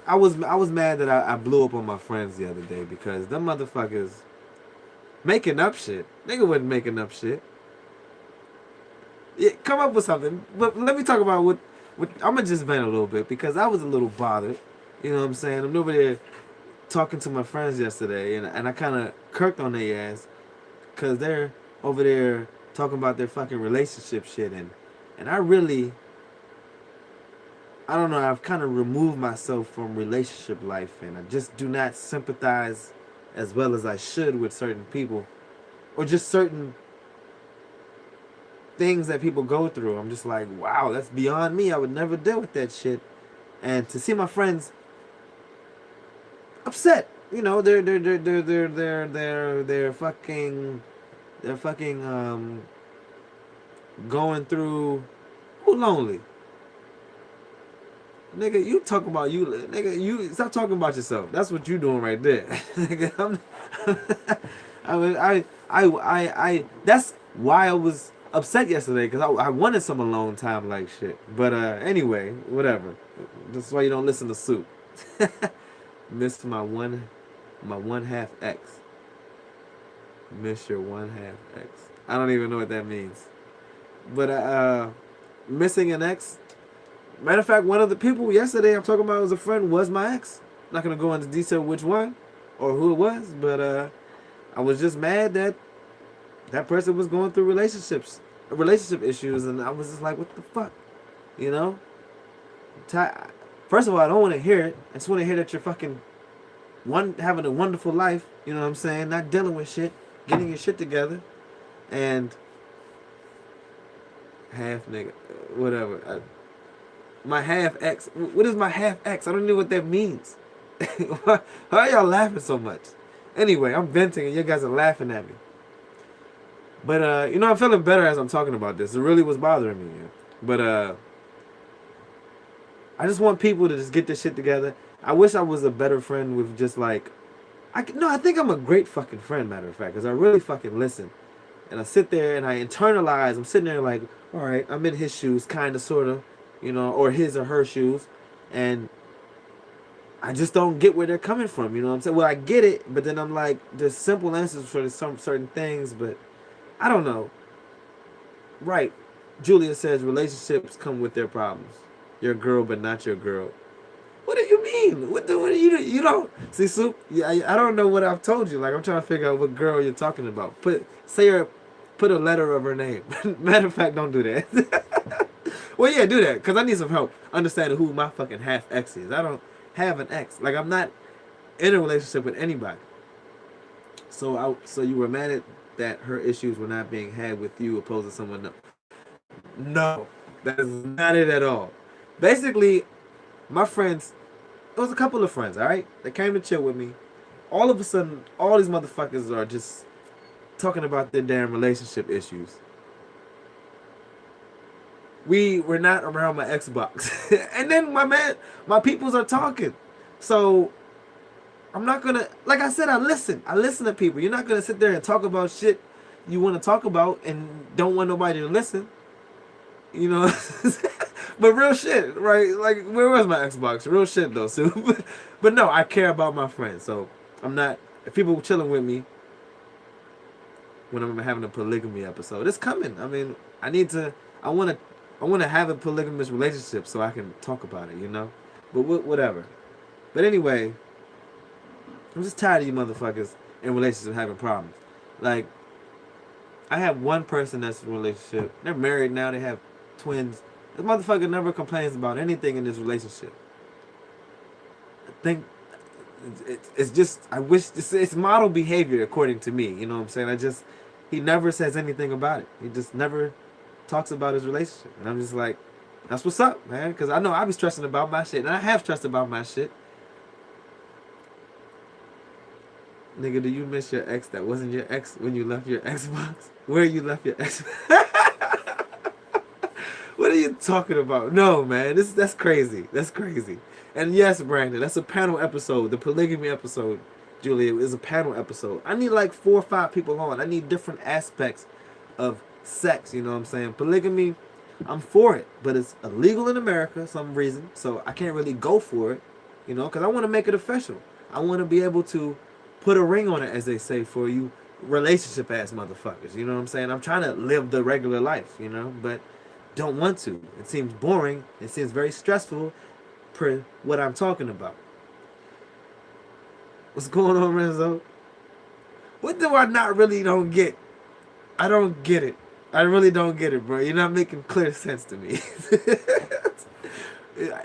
I was mad that I blew up on my friends the other day because them motherfuckers making up shit. Nigga wasn't making up shit. Yeah, come up with something. But let me talk about what I'm gonna just vent a little bit because I was a little bothered. You know what I'm saying? I'm over there talking to my friends yesterday, and I kind of kirked on their ass because they're over there talking about their fucking relationship shit, and I really, I don't know, I've kind of removed myself from relationship life, and I just do not sympathize as well as I should with certain people, or just certain things that people go through. I'm just like, wow, that's beyond me. I would never deal with that shit. And to see my friends upset, you know, they're fucking going through, who lonely? Nigga, you talk about you, nigga, you stop talking about yourself. That's what you doing right there. Nigga, that's why I was upset yesterday, because I wanted some alone time like shit. But anyway, whatever. That's why you don't listen to Soup. Miss my one half ex. Miss your one half ex. I don't even know what that means. But missing an ex. Matter of fact, one of the people yesterday I'm talking about was a friend, was my ex. I'm not gonna go into detail which one or who it was, but I was just mad that that person was going through relationship issues, and I was just like, what the fuck, you know? First of all, I don't want to hear it. I just want to hear that you're fucking having a wonderful life. You know what I'm saying? Not dealing with shit, getting your shit together, and half nigga, whatever. My half ex. What is my half ex? I don't know what that means. Why are y'all laughing so much? Anyway, I'm venting and you guys are laughing at me. But you know, I'm feeling better as I'm talking about this. It really was bothering me. Yeah. But I just want people to just get this shit together. I wish I was a better friend with just like, I think I'm a great fucking friend, matter of fact, because I really fucking listen. And I sit there and I internalize. I'm sitting there like, all right, I'm in his shoes, kind of, sort of, you know, or his or her shoes. And I just don't get where they're coming from, you know what I'm saying? Well, I get it, but then I'm like, there's simple answers for some certain things, but I don't know. Right. Julia says relationships come with their problems. Your girl, but not your girl. What do you mean? What do you don't see, Soup? Yeah, I don't know what I've told you. Like, I'm trying to figure out what girl you're talking about. Put a letter of her name. Matter of fact, don't do that. Well, yeah, do that, because I need some help understanding who my fucking half ex is. I don't have an ex. Like, I'm not in a relationship with anybody. So you were mad at that her issues were not being had with you opposed to someone else. No, that is not it at all. Basically, my friends, it was a couple of friends, all right? They came to chill with me. All of a sudden, all these motherfuckers are just talking about their damn relationship issues. We were not around my Xbox. And then my peoples are talking. So I'm not gonna, like I said, I listen to people. You're not gonna sit there and talk about shit you want to talk about and don't want nobody to listen. You know? But real shit, right? Like, where was my Xbox? Real shit though, so but no, I care about my friends. So I'm not, if people chilling with me when I'm having a polygamy episode, it's coming. I mean, I want to have a polygamous relationship so I can talk about it, you know? But whatever. But anyway, I'm just tired of you motherfuckers in relationships having problems. Like, I have one person that's in a relationship. They're married now. They have twins. This motherfucker never complains about anything in this relationship. think it's just I wish it's model behavior according to me. You know what I'm saying? He never says anything about it. He just never talks about his relationship, and I'm just like, that's what's up, man. Because I know I be stressing about my shit, and I have stressed about my shit. Nigga, do you miss your ex that wasn't your ex when you left your Xbox? Where you left your ex? What are you talking about? No, man, that's crazy. That's crazy. And yes, Brandon, that's a panel episode. The polygamy episode, Julia, is a panel episode. I need like 4 or 5 people on. I need different aspects of sex. You know what I'm saying? Polygamy, I'm for it, but it's illegal in America some reason, so I can't really go for it. You know, because I want to make it official. I want to be able to put a ring on it, as they say, for you relationship ass motherfuckers. You know what I'm saying? I'm trying to live the regular life, you know, but don't want to. It seems boring. It seems very stressful per what I'm talking about. What's going on, Renzo? What do I not really don't get? I don't get it. I really don't get it, bro. You're not making clear sense to me.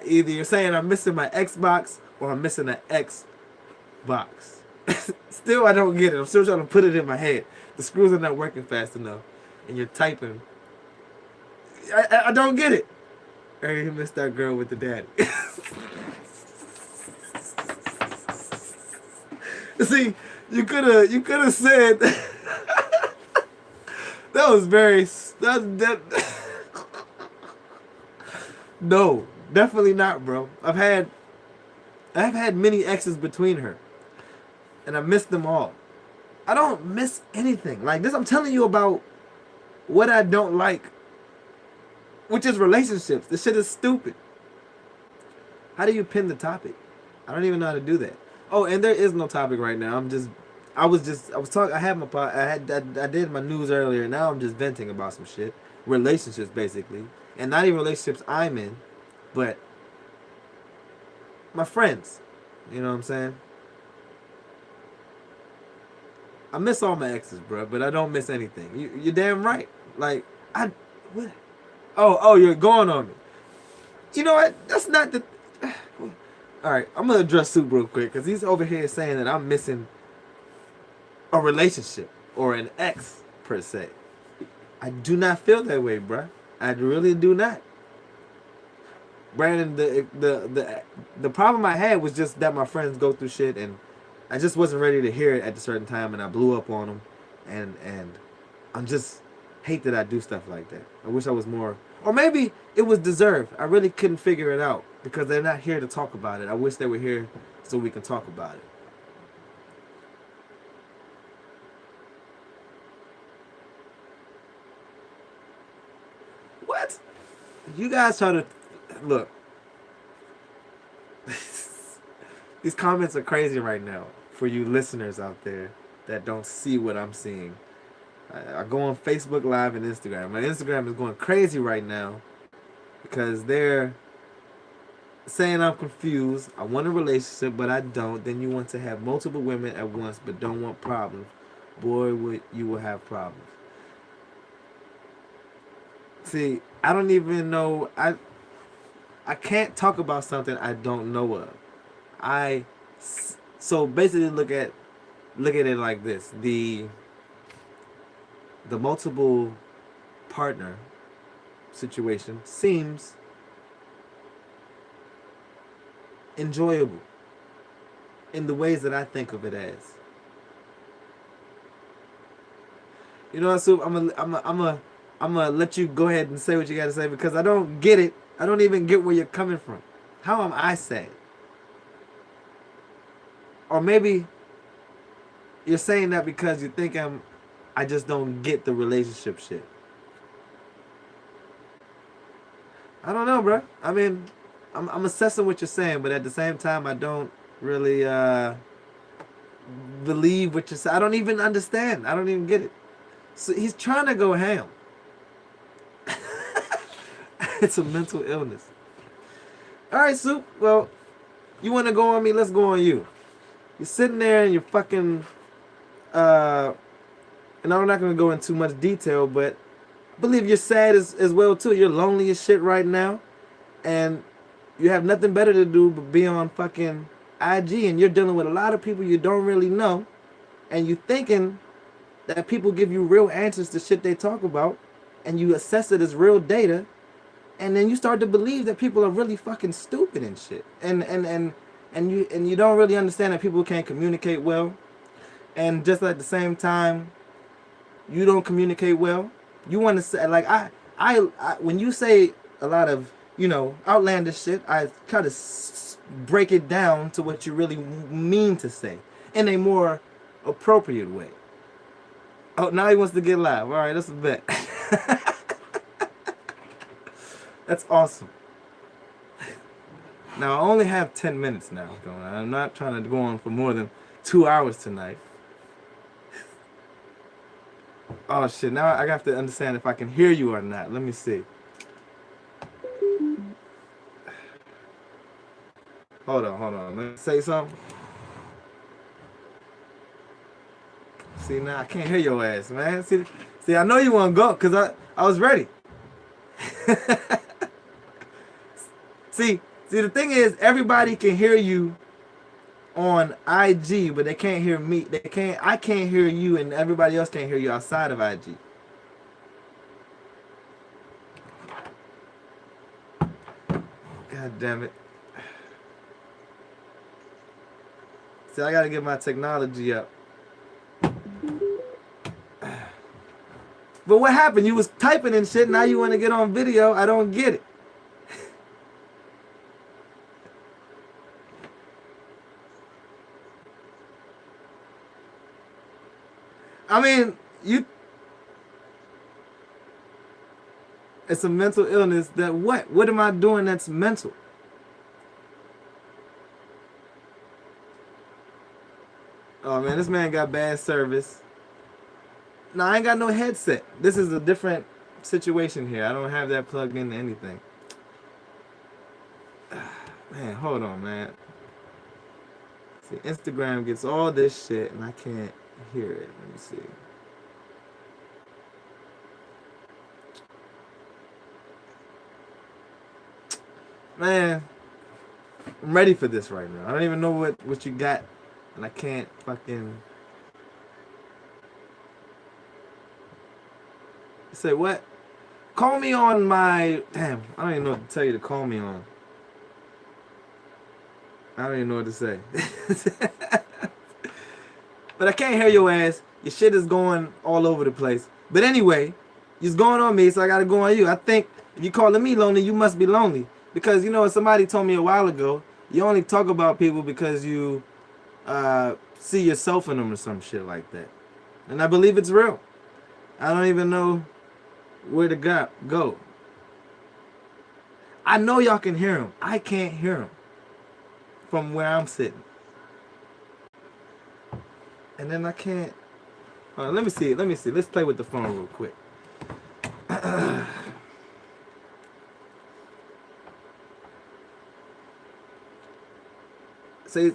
Either you're saying I'm missing my Xbox or I'm missing an Xbox. Still, I don't get it. I'm still trying to put it in my head. The screws are not working fast enough. And you're typing. I don't get it. Or you missed that girl with the daddy. See, you could have said that was very that no, definitely not, bro. I've had many exes between her, and I missed them all. I don't miss anything like this. I'm telling you about what I don't like, which is relationships. This shit is stupid. How do you pin the topic? I don't even know how to do that. Oh, and there is no topic right now. I was talking. I did my news earlier. Now I'm just venting about some shit, relationships basically, and not even relationships I'm in, but my friends. You know what I'm saying? I miss all my exes, bro, but I don't miss anything. You're damn right. Like what? Oh, you're going on me. You know what? That's not the. All right, I'm gonna address Soup real quick because he's over here saying that I'm missing a relationship or an ex per se. I do not feel that way, bruh. I really do not. Brandon, the problem I had was just that my friends go through shit and I just wasn't ready to hear it at a certain time and I blew up on them and I'm just hate that I do stuff like that. I wish I was more, or maybe it was deserved. I really couldn't figure it out because they're not here to talk about it. I wish they were here so we can talk about it. What? You guys try to look. These comments are crazy right now for you listeners out there that don't see what I'm seeing. I go on Facebook Live and Instagram. My Instagram is going crazy right now because they're saying I'm confused. I want a relationship, but I don't. Then you want to have multiple women at once, but don't want problems. Boy, you will have problems. See, I don't even know. I can't talk about something I don't know of. So basically look at it like this. The multiple partner situation seems enjoyable in the ways that I think of it as. You know what, Soup? I'm gonna let you go ahead and say what you gotta say because I don't get it. I don't even get where you're coming from. How am I sad? Or maybe you're saying that because you think I just don't get the relationship shit. I don't know, bro. I mean, I'm assessing what you're saying, but at the same time, I don't really believe what you're saying. I don't even understand. I don't even get it. So he's trying to go ham. It's a mental illness. All right, Soup. Well, you want to go on me? Let's go on you. You're sitting there and you're fucking... and I'm not going to go into too much detail, but I believe you're sad as well, too. You're lonely as shit right now. And you have nothing better to do but be on fucking IG and you're dealing with a lot of people you don't really know, and you thinking that people give you real answers to shit they talk about, and you assess it as real data, and then you start to believe that people are really fucking stupid and shit, and you don't really understand that people can't communicate well, and just at the same time, you don't communicate well. You want to say like I when you say a lot of outlandish shit, I try to break it down to what you really mean to say in a more appropriate way. Oh, now he wants to get live. All right, that's a bet. That's awesome. Now, I only have 10 minutes now. I'm not trying to go on for more than 2 hours tonight. Oh, shit. Now I have to understand if I can hear you or not. Let me see. Hold on. Let me say something. See, now I can't hear your ass, man. See, I know you want to go because I was ready. See, the thing is, everybody can hear you on IG, but they can't hear me. I can't hear you, and everybody else can't hear you outside of IG. God damn it. See, I gotta get my technology up. But what happened? You was typing and shit, now you want to get on video. I don't get it. I mean, it's a mental illness that what? What am I doing that's mental? Oh man, this man got bad service. No, I ain't got no headset. This is a different situation here. I don't have that plugged into anything. Man, hold on, man. See, Instagram gets all this shit and I can't hear it. Let me see. Man, I'm ready for this right now. I don't even know what you got, and I can't fucking... Say what? Call me on my... Damn, I don't even know what to tell you to call me on. I don't even know what to say. But I can't hear your ass. Your shit is going all over the place. But anyway, it's going on me, so I gotta go on you. I think if you're calling me lonely, you must be lonely. Because, somebody told me a while ago, you only talk about people because you see yourself in them or some shit like that. And I believe it's real. I don't even know where to go. I know y'all can hear him. I can't hear him from where I'm sitting. And then I can't... let me see. Let's play with the phone real quick. Say,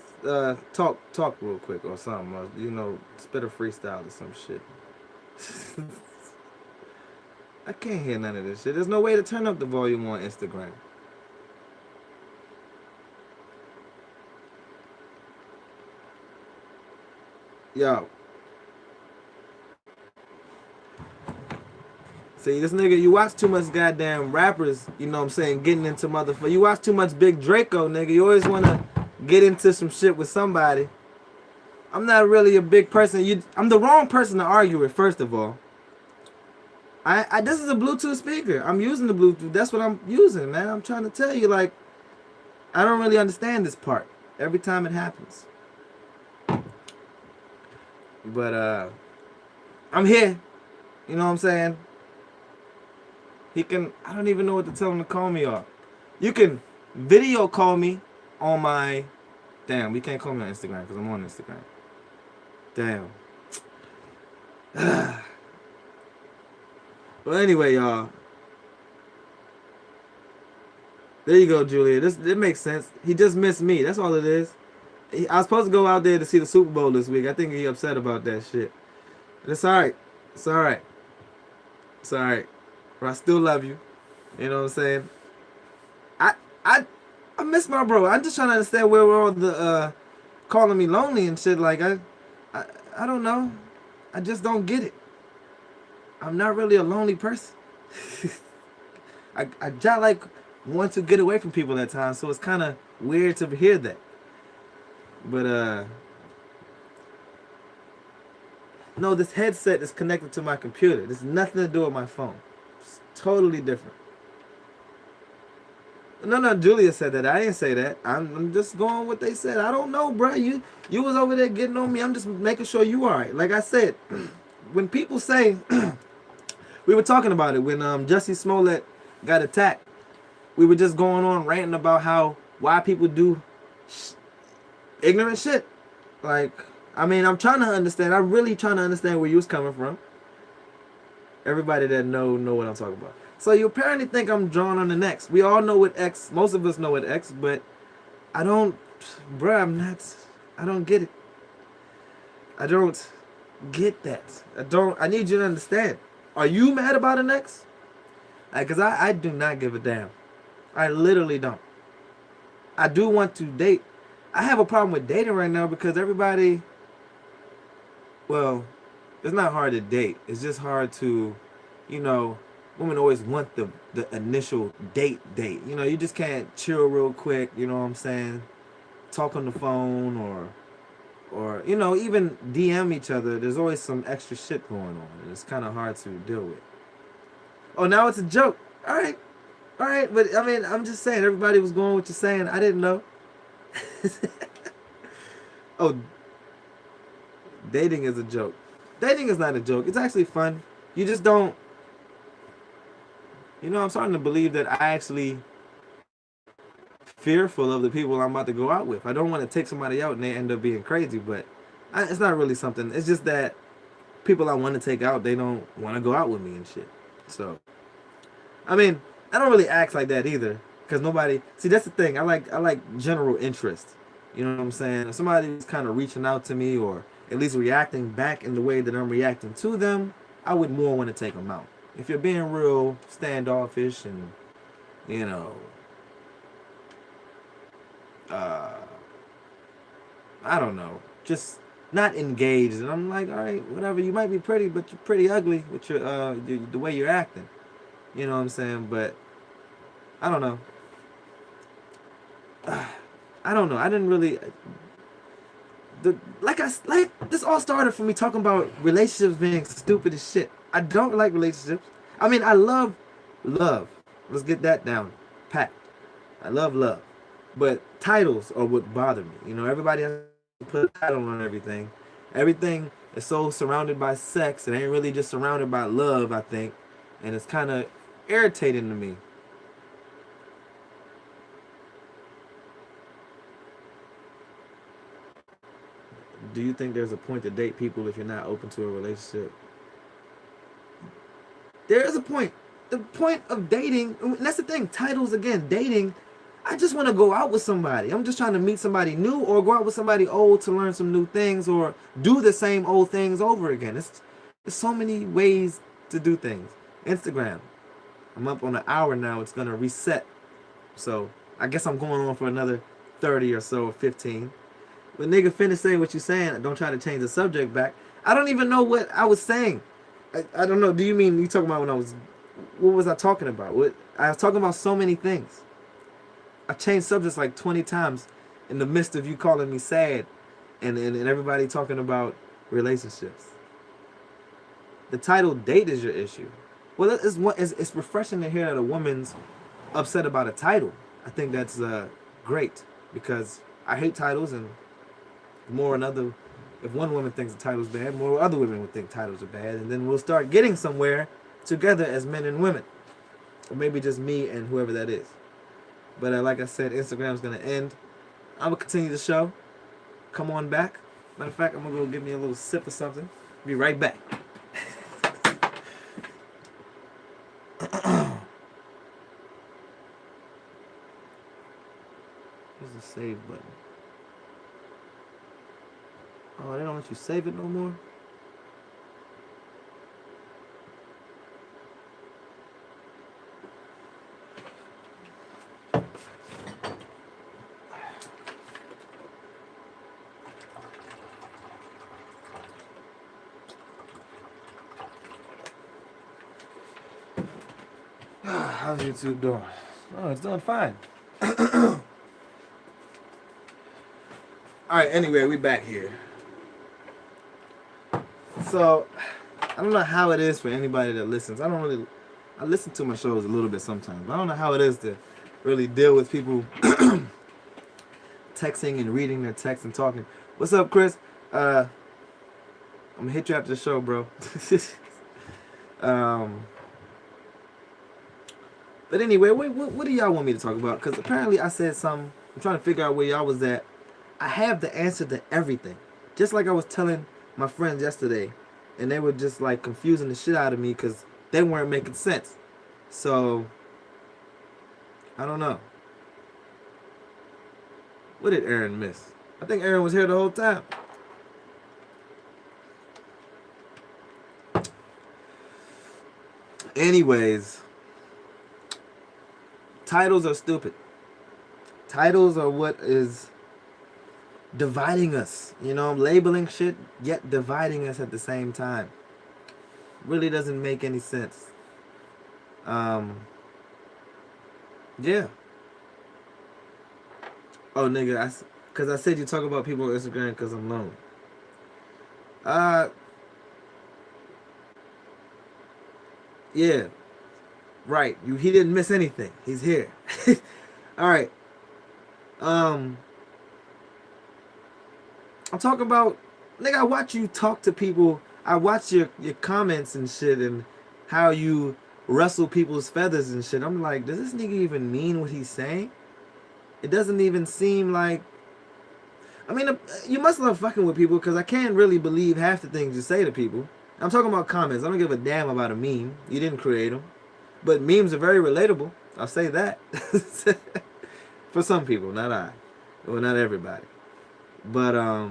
talk real quick or something. Spit a freestyle or some shit. I can't hear none of this shit. There's no way to turn up the volume on Instagram. Yo. See, this nigga, you watch too much goddamn rappers, getting into motherfucker. You watch too much Big Draco, nigga. You always want to get into some shit with somebody. I'm not really a big person. I'm the wrong person to argue with, first of all. This is a Bluetooth speaker. I'm using the Bluetooth. That's what I'm using, man. I'm trying to tell you, I don't really understand this part every time it happens. But, I'm here. You know what I'm saying? I don't even know what to tell him to call me off. You can video call me on my... Damn, we can't call me on Instagram because I'm on Instagram. Damn. Well, anyway, y'all. There you go, Julia. It makes sense. He just missed me. That's all it is. I was supposed to go out there to see the Super Bowl this week. I think he upset about that shit. But it's alright. It's alright. It's alright. But I still love you. You know what I'm saying? I miss my bro. I'm just trying to understand where we're all the calling me lonely and shit. Like I, I don't know. I just don't get it. I'm not really a lonely person. I just like want to get away from people at times, so it's kind of weird to hear that. But no, this headset is connected to my computer. There's nothing to do with my phone. It's totally different. No, Julia said that. I didn't say that. I'm just going with what they said. I don't know, bro. You was over there getting on me. I'm just making sure you all right. Like I said, when people say, we were talking about it when Jussie Smollett got attacked. We were just going on ranting about why people do ignorant shit. Like, I mean, I'm trying to understand. I'm really trying to understand where you was coming from. Everybody that know what I'm talking about. So you apparently think I'm drawn on the next. We all know what X. Most of us know what X, but I don't, bruh. I don't get it. I don't get that. I need you to understand. Are you mad about an ex? Like, cause I do not give a damn. I literally don't. I do want to date. I have a problem with dating right now because everybody. Well, it's not hard to date. It's just hard to, women always want the initial date. You just can't chill real quick, you know what I'm saying? Talk on the phone or even DM each other. There's always some extra shit going on. And it's kind of hard to deal with. Oh, now it's a joke. All right, but I mean, I'm just saying, everybody was going with what you're saying. I didn't know. Oh, dating is a joke. Dating is not a joke. It's actually fun. You just don't. I'm starting to believe that I actually fearful of the people I'm about to go out with. I don't want to take somebody out and they end up being crazy, but it's not really something. It's just that people I want to take out, they don't want to go out with me and shit. So, I mean, I don't really act like that either, because nobody. See, that's the thing. I like general interest. You know what I'm saying? If somebody's kind of reaching out to me or at least reacting back in the way that I'm reacting to them, I would more want to take them out. If you're being real standoffish and, I don't know, just not engaged, and I'm like, all right, whatever. You might be pretty, but you're pretty ugly with your the way you're acting. You know what I'm saying? But I don't know. I don't know. I didn't really. This all started for me talking about relationships being stupid as shit. I don't like relationships. I mean, I love love. Let's get that down packed. I love love, but titles are what bother me. Everybody has to put a title on everything. Everything is so surrounded by sex. It ain't really just surrounded by love, I think, and it's kind of irritating to me. Do you think there's a point to date people if you're not open to a relationship? There is a point. The point of dating, and that's the thing, titles again, dating, I just want to go out with somebody. I'm just trying to meet somebody new or go out with somebody old to learn some new things or do the same old things over again. There's so many ways to do things. Instagram, I'm up on an hour now. It's going to reset. So I guess I'm going on for another 30 or so or 15. When nigga finish saying what you saying, don't try to change the subject back. I don't even know what I was saying. I don't know. Do you mean you talking about what was I talking about? I was talking about so many things. I changed subjects like 20 times in the midst of you calling me sad and everybody talking about relationships. The title date is your issue. Well, it's refreshing to hear that a woman's upset about a title. I think that's great because I hate titles, and if one woman thinks the title's bad, more other women would think titles are bad, and then we'll start getting somewhere together as men and women, or maybe just me and whoever that is. But like I said, Instagram's gonna end. I'm gonna continue the show. Come on back. Matter of fact, I'm gonna go get me a little sip of something. Be right back. Where's the save button? Oh, they don't let you save it no more? How's YouTube doing? Oh, it's doing fine. All right. Anyway, we back here. So, I don't know how it is for anybody that listens. I listen to my shows a little bit sometimes, but I don't know how it is to really deal with people texting and reading their text and talking. What's up, Chris? I'm gonna hit you after the show, bro. But anyway, what do y'all want me to talk about? Because apparently I said something. I'm trying to figure out where y'all was at. I have the answer to everything. Just like I was telling my friends yesterday. And they were just like confusing the shit out of me because they weren't making sense. So, I don't know. What did Aaron miss? I think Aaron was here the whole time. Anyways, titles are stupid. Titles are what is dividing us. You know, labeling shit, yet dividing us at the same time. Really doesn't make any sense. Yeah. Oh, nigga, because I said you talk about people on Instagram because I'm lonely. Yeah. Right. He didn't miss anything. He's here. All right. I'm talking about, nigga, I watch you talk to people. I watch your comments and shit and how you rustle people's feathers and shit. I'm like, does this nigga even mean what he's saying? It doesn't even seem like... I mean, you must love fucking with people because I can't really believe half the things you say to people. I'm talking about comments. I don't give a damn about a meme. You didn't create them. But memes are very relatable. I'll say that. For some people, not I. Well, not everybody. But, I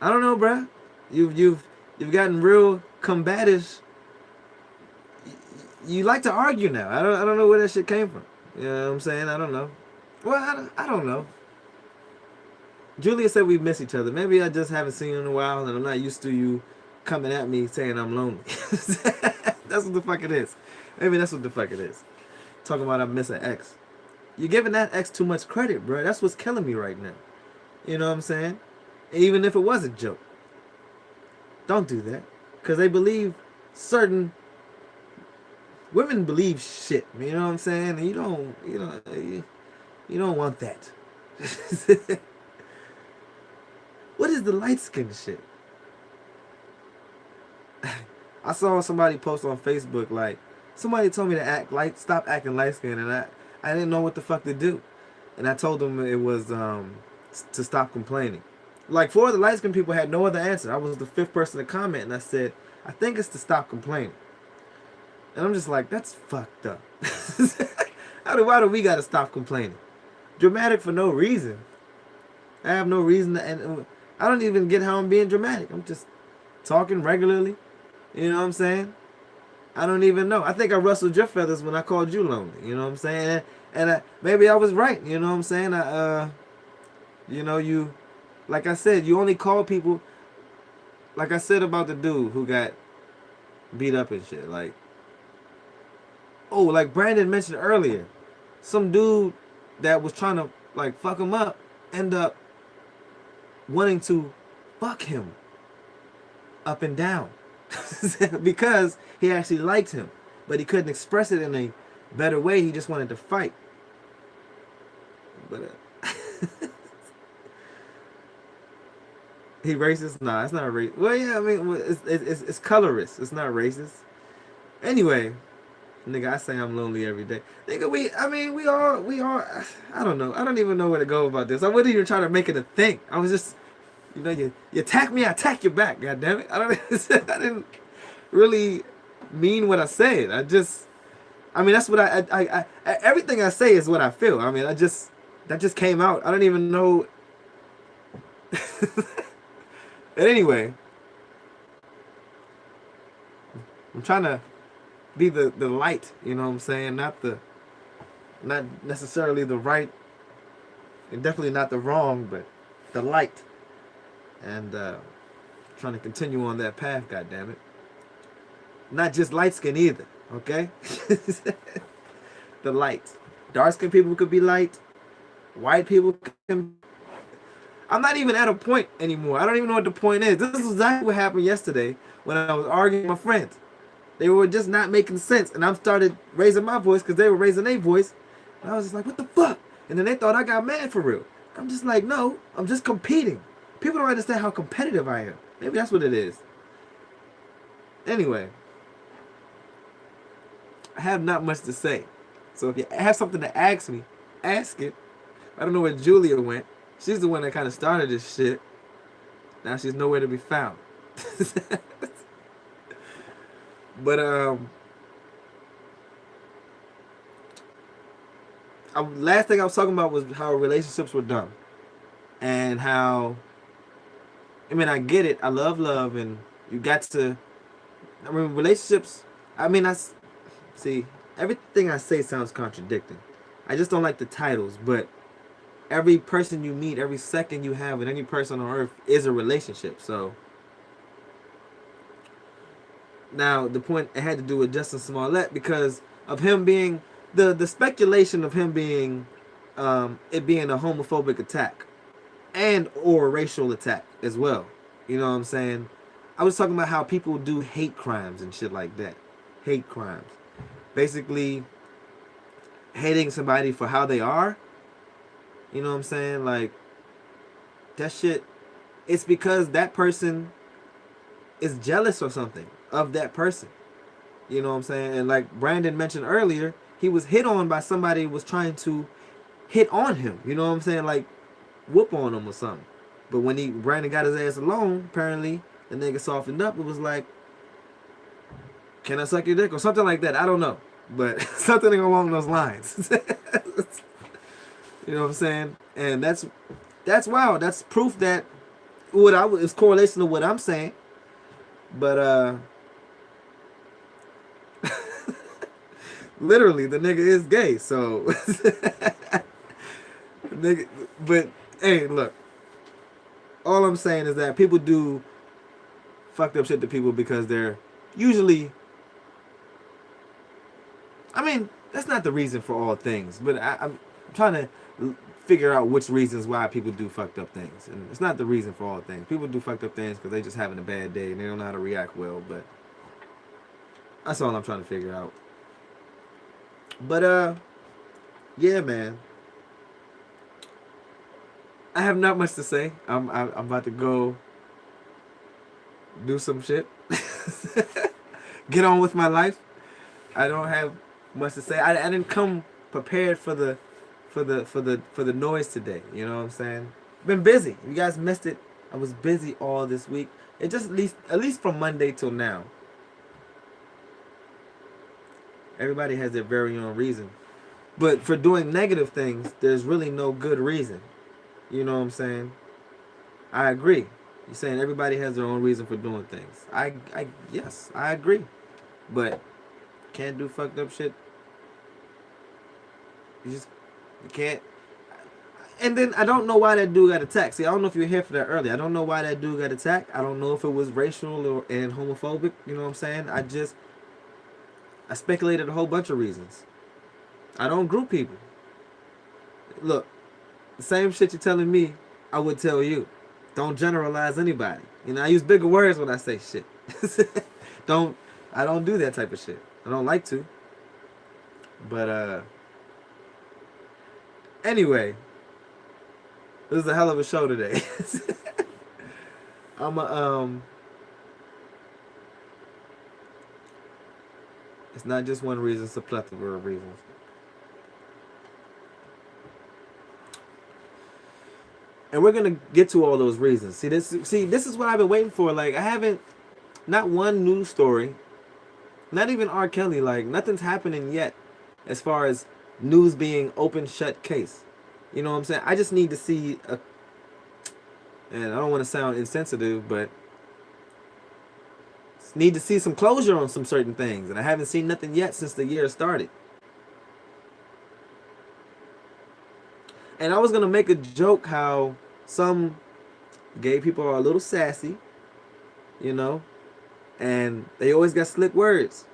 don't know, bruh. You've gotten real combative. You like to argue now. I don't know where that shit came from. You know what I'm saying? I don't know. Well, I don't know. Julia said we miss each other. Maybe I just haven't seen you in a while and I'm not used to you coming at me saying I'm lonely. That's what the fuck it is. Maybe that's what the fuck it is. Talking about I miss an ex. You're giving that ex too much credit, bro. That's what's killing me right now. You know what I'm saying? Even if it was a joke. Don't do that. Because they believe certain... Women believe shit. You know what I'm saying? And you don't want that. What is the light skin shit? I saw somebody post on Facebook like, somebody told me to stop acting light skinned, and I didn't know what the fuck to do. And I told them it was to stop complaining. Like 4 of the light skinned people had no other answer. I was the 5th person to comment, and I said, I think it's to stop complaining. And I'm just like, that's fucked up. Why do we gotta stop complaining? Dramatic for no reason. I have no reason to, and I don't even get how I'm being dramatic. I'm just talking regularly. You know what I'm saying? I don't even know. I think I rustled your feathers when I called you lonely. You know what I'm saying? And maybe I was right. You know what I'm saying? You, like I said, you only call people, like I said about the dude who got beat up and shit. Like, oh, like Brandon mentioned earlier, some dude that was trying to like fuck him up end up wanting to fuck him up and down because he actually liked him, but he couldn't express it in a better way. He just wanted to fight. But he racist? Nah, it's not racist. Well, yeah, I mean, it's colorist. It's not racist. Anyway, nigga, I say I'm lonely every day. Nigga, we all, I don't know. I don't even know where to go about this. I wasn't even trying to make it a thing. I was just, you attack me, I attack you back. God damn it. I didn't really mean what I said. That's what I everything I say is what I feel. I mean, that just came out. I don't even know. But anyway, I'm trying to be the light, you know what I'm saying? Not necessarily the right, and definitely not the wrong, but the light. And trying to continue on that path, goddammit. Not just light skin either. Okay? The light. Dark skinned people could be light. White people can. I'm not even at a point anymore. I don't even know what the point is. This is exactly what happened yesterday when I was arguing with my friends. They were just not making sense. And I started raising my voice because they were raising their voice. And I was just like, what the fuck? And then they thought I got mad for real. I'm just like, no, I'm just competing. People don't understand how competitive I am. Maybe that's what it is. Anyway, I have not much to say. So if you have something to ask me, ask it. I don't know where Julia went. She's the one that kind of started this shit. Now she's nowhere to be found. But last thing I was talking about was how relationships were done, and how, I mean, I get it. I love, and you got to. I mean, relationships. I mean, see everything I say sounds contradicting. I just don't like the titles, but every person you meet, every second you have with any person on earth is a relationship. So now the point, it had to do with Justin Smollett because of him being the speculation of him being it being a homophobic attack and or racial attack as well. You know what I'm saying? I was talking about how people do hate crimes and shit like that. Hate crimes. Basically hating somebody for how they are. You know what I'm saying? Like, that shit, it's because that person is jealous or something of that person. You know what I'm saying? And like Brandon mentioned earlier, he was hit on by somebody who was trying to hit on him. You know what I'm saying? Like, whoop on him or something. But when Brandon got his ass alone, apparently, the nigga softened up. It was like, can I suck your dick? Or something like that. I don't know. But something along those lines. You know what I'm saying? And that's wild. That's proof that it's correlation to what I'm saying. But literally the nigga is gay, so nigga, but hey, look. All I'm saying is that people do fucked up shit to people because they're usually, I mean, that's not the reason for all things, but I'm trying to figure out which reasons why people do fucked up things. And it's not the reason for all things. People do fucked up things because they just having a bad day and they don't know how to react well, but that's all I'm trying to figure out. But yeah, man. I have not much to say. I'm about to go do some shit. Get on with my life. I don't have much to say. I didn't come prepared for the noise today. You know what I'm saying? Been busy. You guys missed it. I was busy all this week. It just at least from Monday till now. Everybody has their very own reason. But for doing negative things, there's really no good reason. You know what I'm saying? I agree. You're saying everybody has their own reason for doing things. Yes, I agree. But can't do fucked up shit. You can't. And then I don't know why that dude got attacked. See, I don't know if you were here for that earlier. I don't know why that dude got attacked. I don't know if it was racial and homophobic. You know what I'm saying? I speculated a whole bunch of reasons. I don't group people. Look, the same shit you're telling me, I would tell you. Don't generalize anybody. You know, I use bigger words when I say shit. I don't do that type of shit. I don't like to. But anyway, this is a hell of a show today. It's not just one reason, it's a plethora of reasons. And we're gonna get to all those reasons. See, this is what I've been waiting for. Like, I haven't, not one news story, not even R. Kelly. Like, nothing's happening yet, as far as news being open shut case. You know what I'm saying? I just need to see and I don't want to sound insensitive, but need to see some closure on some certain things, and I haven't seen nothing yet since the year started. And I was gonna make a joke how some gay people are a little sassy, you know, and they always got slick words.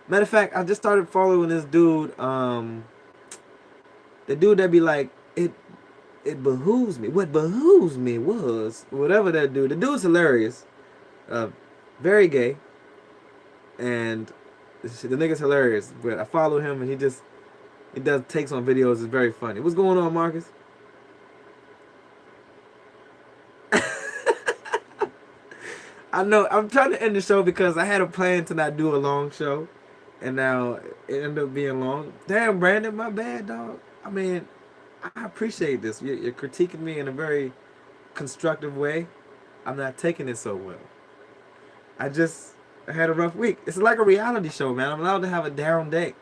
Matter of fact, I just started following this dude. The dude that be like, it behooves me. What behooves me was whatever that dude. The dude's hilarious. Very gay, and the nigga's hilarious. But I follow him, and he does takes on videos. It's very funny. What's going on, Marcus? I know I'm trying to end the show because I had a plan to not do a long show, and now it ended up being long. Damn, Brandon, my bad, dog. I mean, I appreciate this. You're critiquing me in a very constructive way. I'm not taking it so well. I had a rough week. It's like a reality show, man. I'm allowed to have a down day.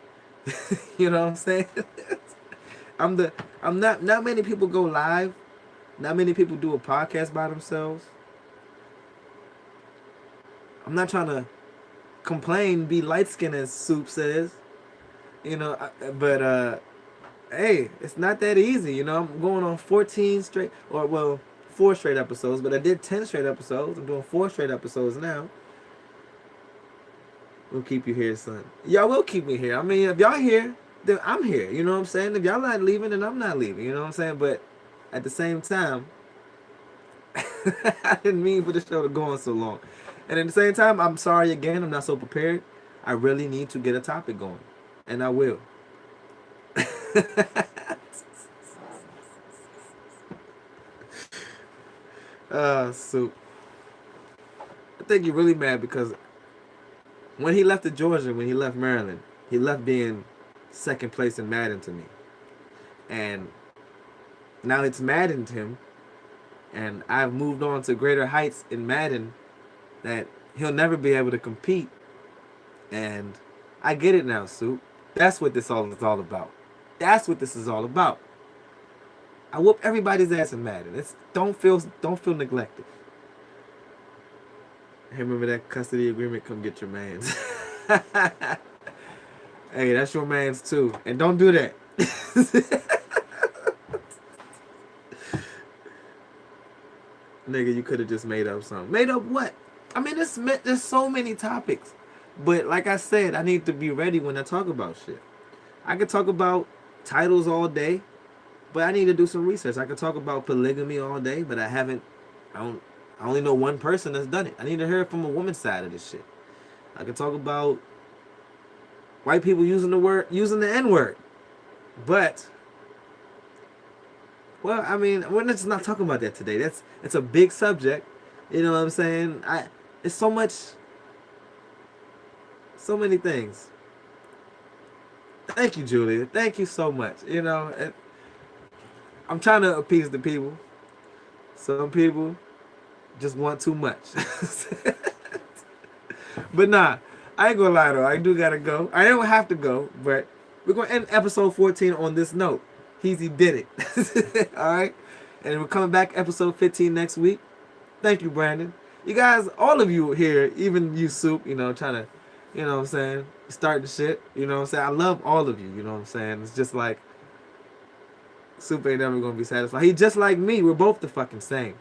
You know what I'm saying? Not many people go live. Not many people do a podcast by themselves. I'm not trying to complain, be light skinned as Soup says. You know, but hey, it's not that easy. You know, I'm going on 14 straight, or well, 4 straight episodes, but I did 10 straight episodes. I'm doing 4 straight episodes now. We'll keep you here, son. Y'all will keep me here. I mean, if y'all here, then I'm here. You know what I'm saying? If y'all not leaving, then I'm not leaving. You know what I'm saying? But at the same time, I didn't mean for the show to go on so long. And at the same time, I'm sorry again. I'm not so prepared. I really need to get a topic going. And I will. Soup. I think you're really mad because when he left to Georgia, when he left Maryland, he left being second place in Madden to me. And now it's maddened him. And I've moved on to greater heights in Madden that he'll never be able to compete. And I get it now, Soup. That's what this all is all about. That's what this is all about. I whoop everybody's ass in Madden. Don't feel neglected. Hey, remember that custody agreement? Come get your mans. Hey, that's your mans too. And don't do that. Nigga, you could have just made up something. Made up what? I mean, there's so many topics. But like I said, I need to be ready when I talk about shit. I could talk about titles all day, but I need to do some research. I could talk about polygamy all day, but I only know one person that's done it. I need to hear it from a woman's side of this shit. I could talk about white people using the N-word. But well, I mean, we're just not talking about that today. It's a big subject. You know what I'm saying? It's so many things. Thank you, Julia. Thank you so much. You know, I'm trying to appease the people. Some people just want too much. But nah, I ain't gonna lie though. I do gotta go. I don't have to go, but we're gonna end episode 14 on this note. Heezy did it. Alright? And we're coming back episode 15 next week. Thank you, Brandon. You guys, all of you here, even you, Soup, you know, trying to, you know what I'm saying, start the shit. You know what I'm saying? I love all of you, you know what I'm saying? It's just like, Soup ain't never gonna be satisfied. He just like me. We're both the fucking same.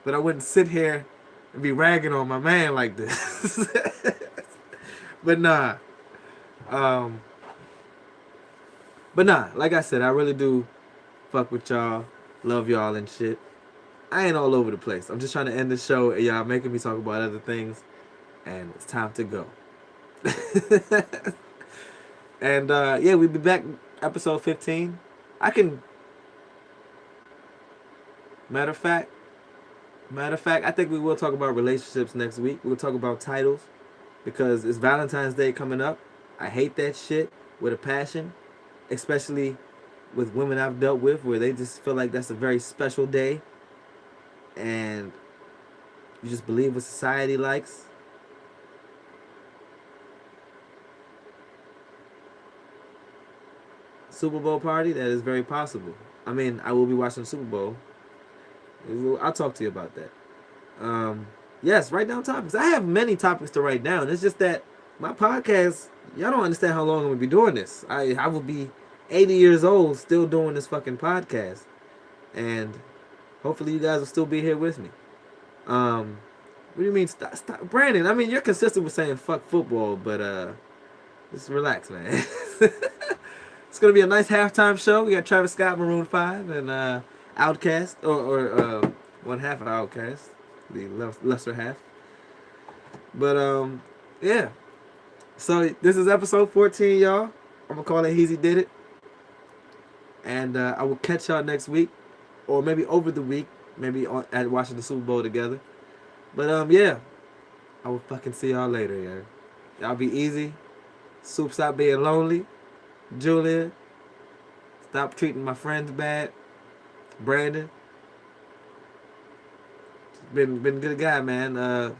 But I wouldn't sit here and be ragging on my man like this. But nah. But nah, like I said, I really do fuck with y'all, love y'all and shit. I ain't all over the place. I'm just trying to end the show and y'all making me talk about other things. And it's time to go. And yeah, we'll be back episode 15. Matter of fact, I think we will talk about relationships next week. We'll talk about titles because it's Valentine's Day coming up. I hate that shit with a passion, especially with women I've dealt with where they just feel like that's a very special day and you just believe what society likes. Super Bowl party, that is very possible. I mean, I will be watching the Super Bowl. I'll talk to you about that. Yes, write down topics. I have many topics to write down. It's just that my podcast, y'all don't understand how long I'm going to be doing this. I will be 80 years old still doing this fucking podcast. And hopefully you guys will still be here with me. What do you mean stop? Stop, Brandon. I mean, you're consistent with saying fuck football, but just relax, man. It's gonna be a nice halftime show. We got Travis Scott, Maroon 5, and Outkast, or one half of Outkast, the lesser half. But yeah. So this is episode 14, y'all. I'm gonna call it Heezy Did It, and I will catch y'all next week, or maybe over the week, maybe at watching the Super Bowl together. But yeah, I will fucking see y'all later, yeah. Y'all be easy. Soup, stop being lonely. Julia, stop treating my friends bad. Brandon, been a good guy, man.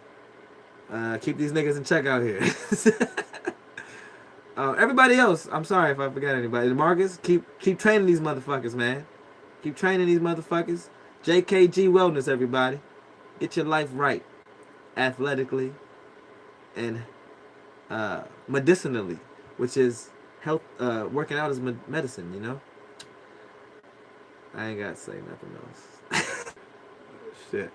Keep these niggas in check out here. Everybody else, I'm sorry if I forgot anybody. Marcus, keep training these motherfuckers, man. Keep training these motherfuckers. JKG Wellness, everybody. Get your life right, athletically and medicinally, which is health. Working out is medicine, you know. I ain't gotta say nothing else. Shit.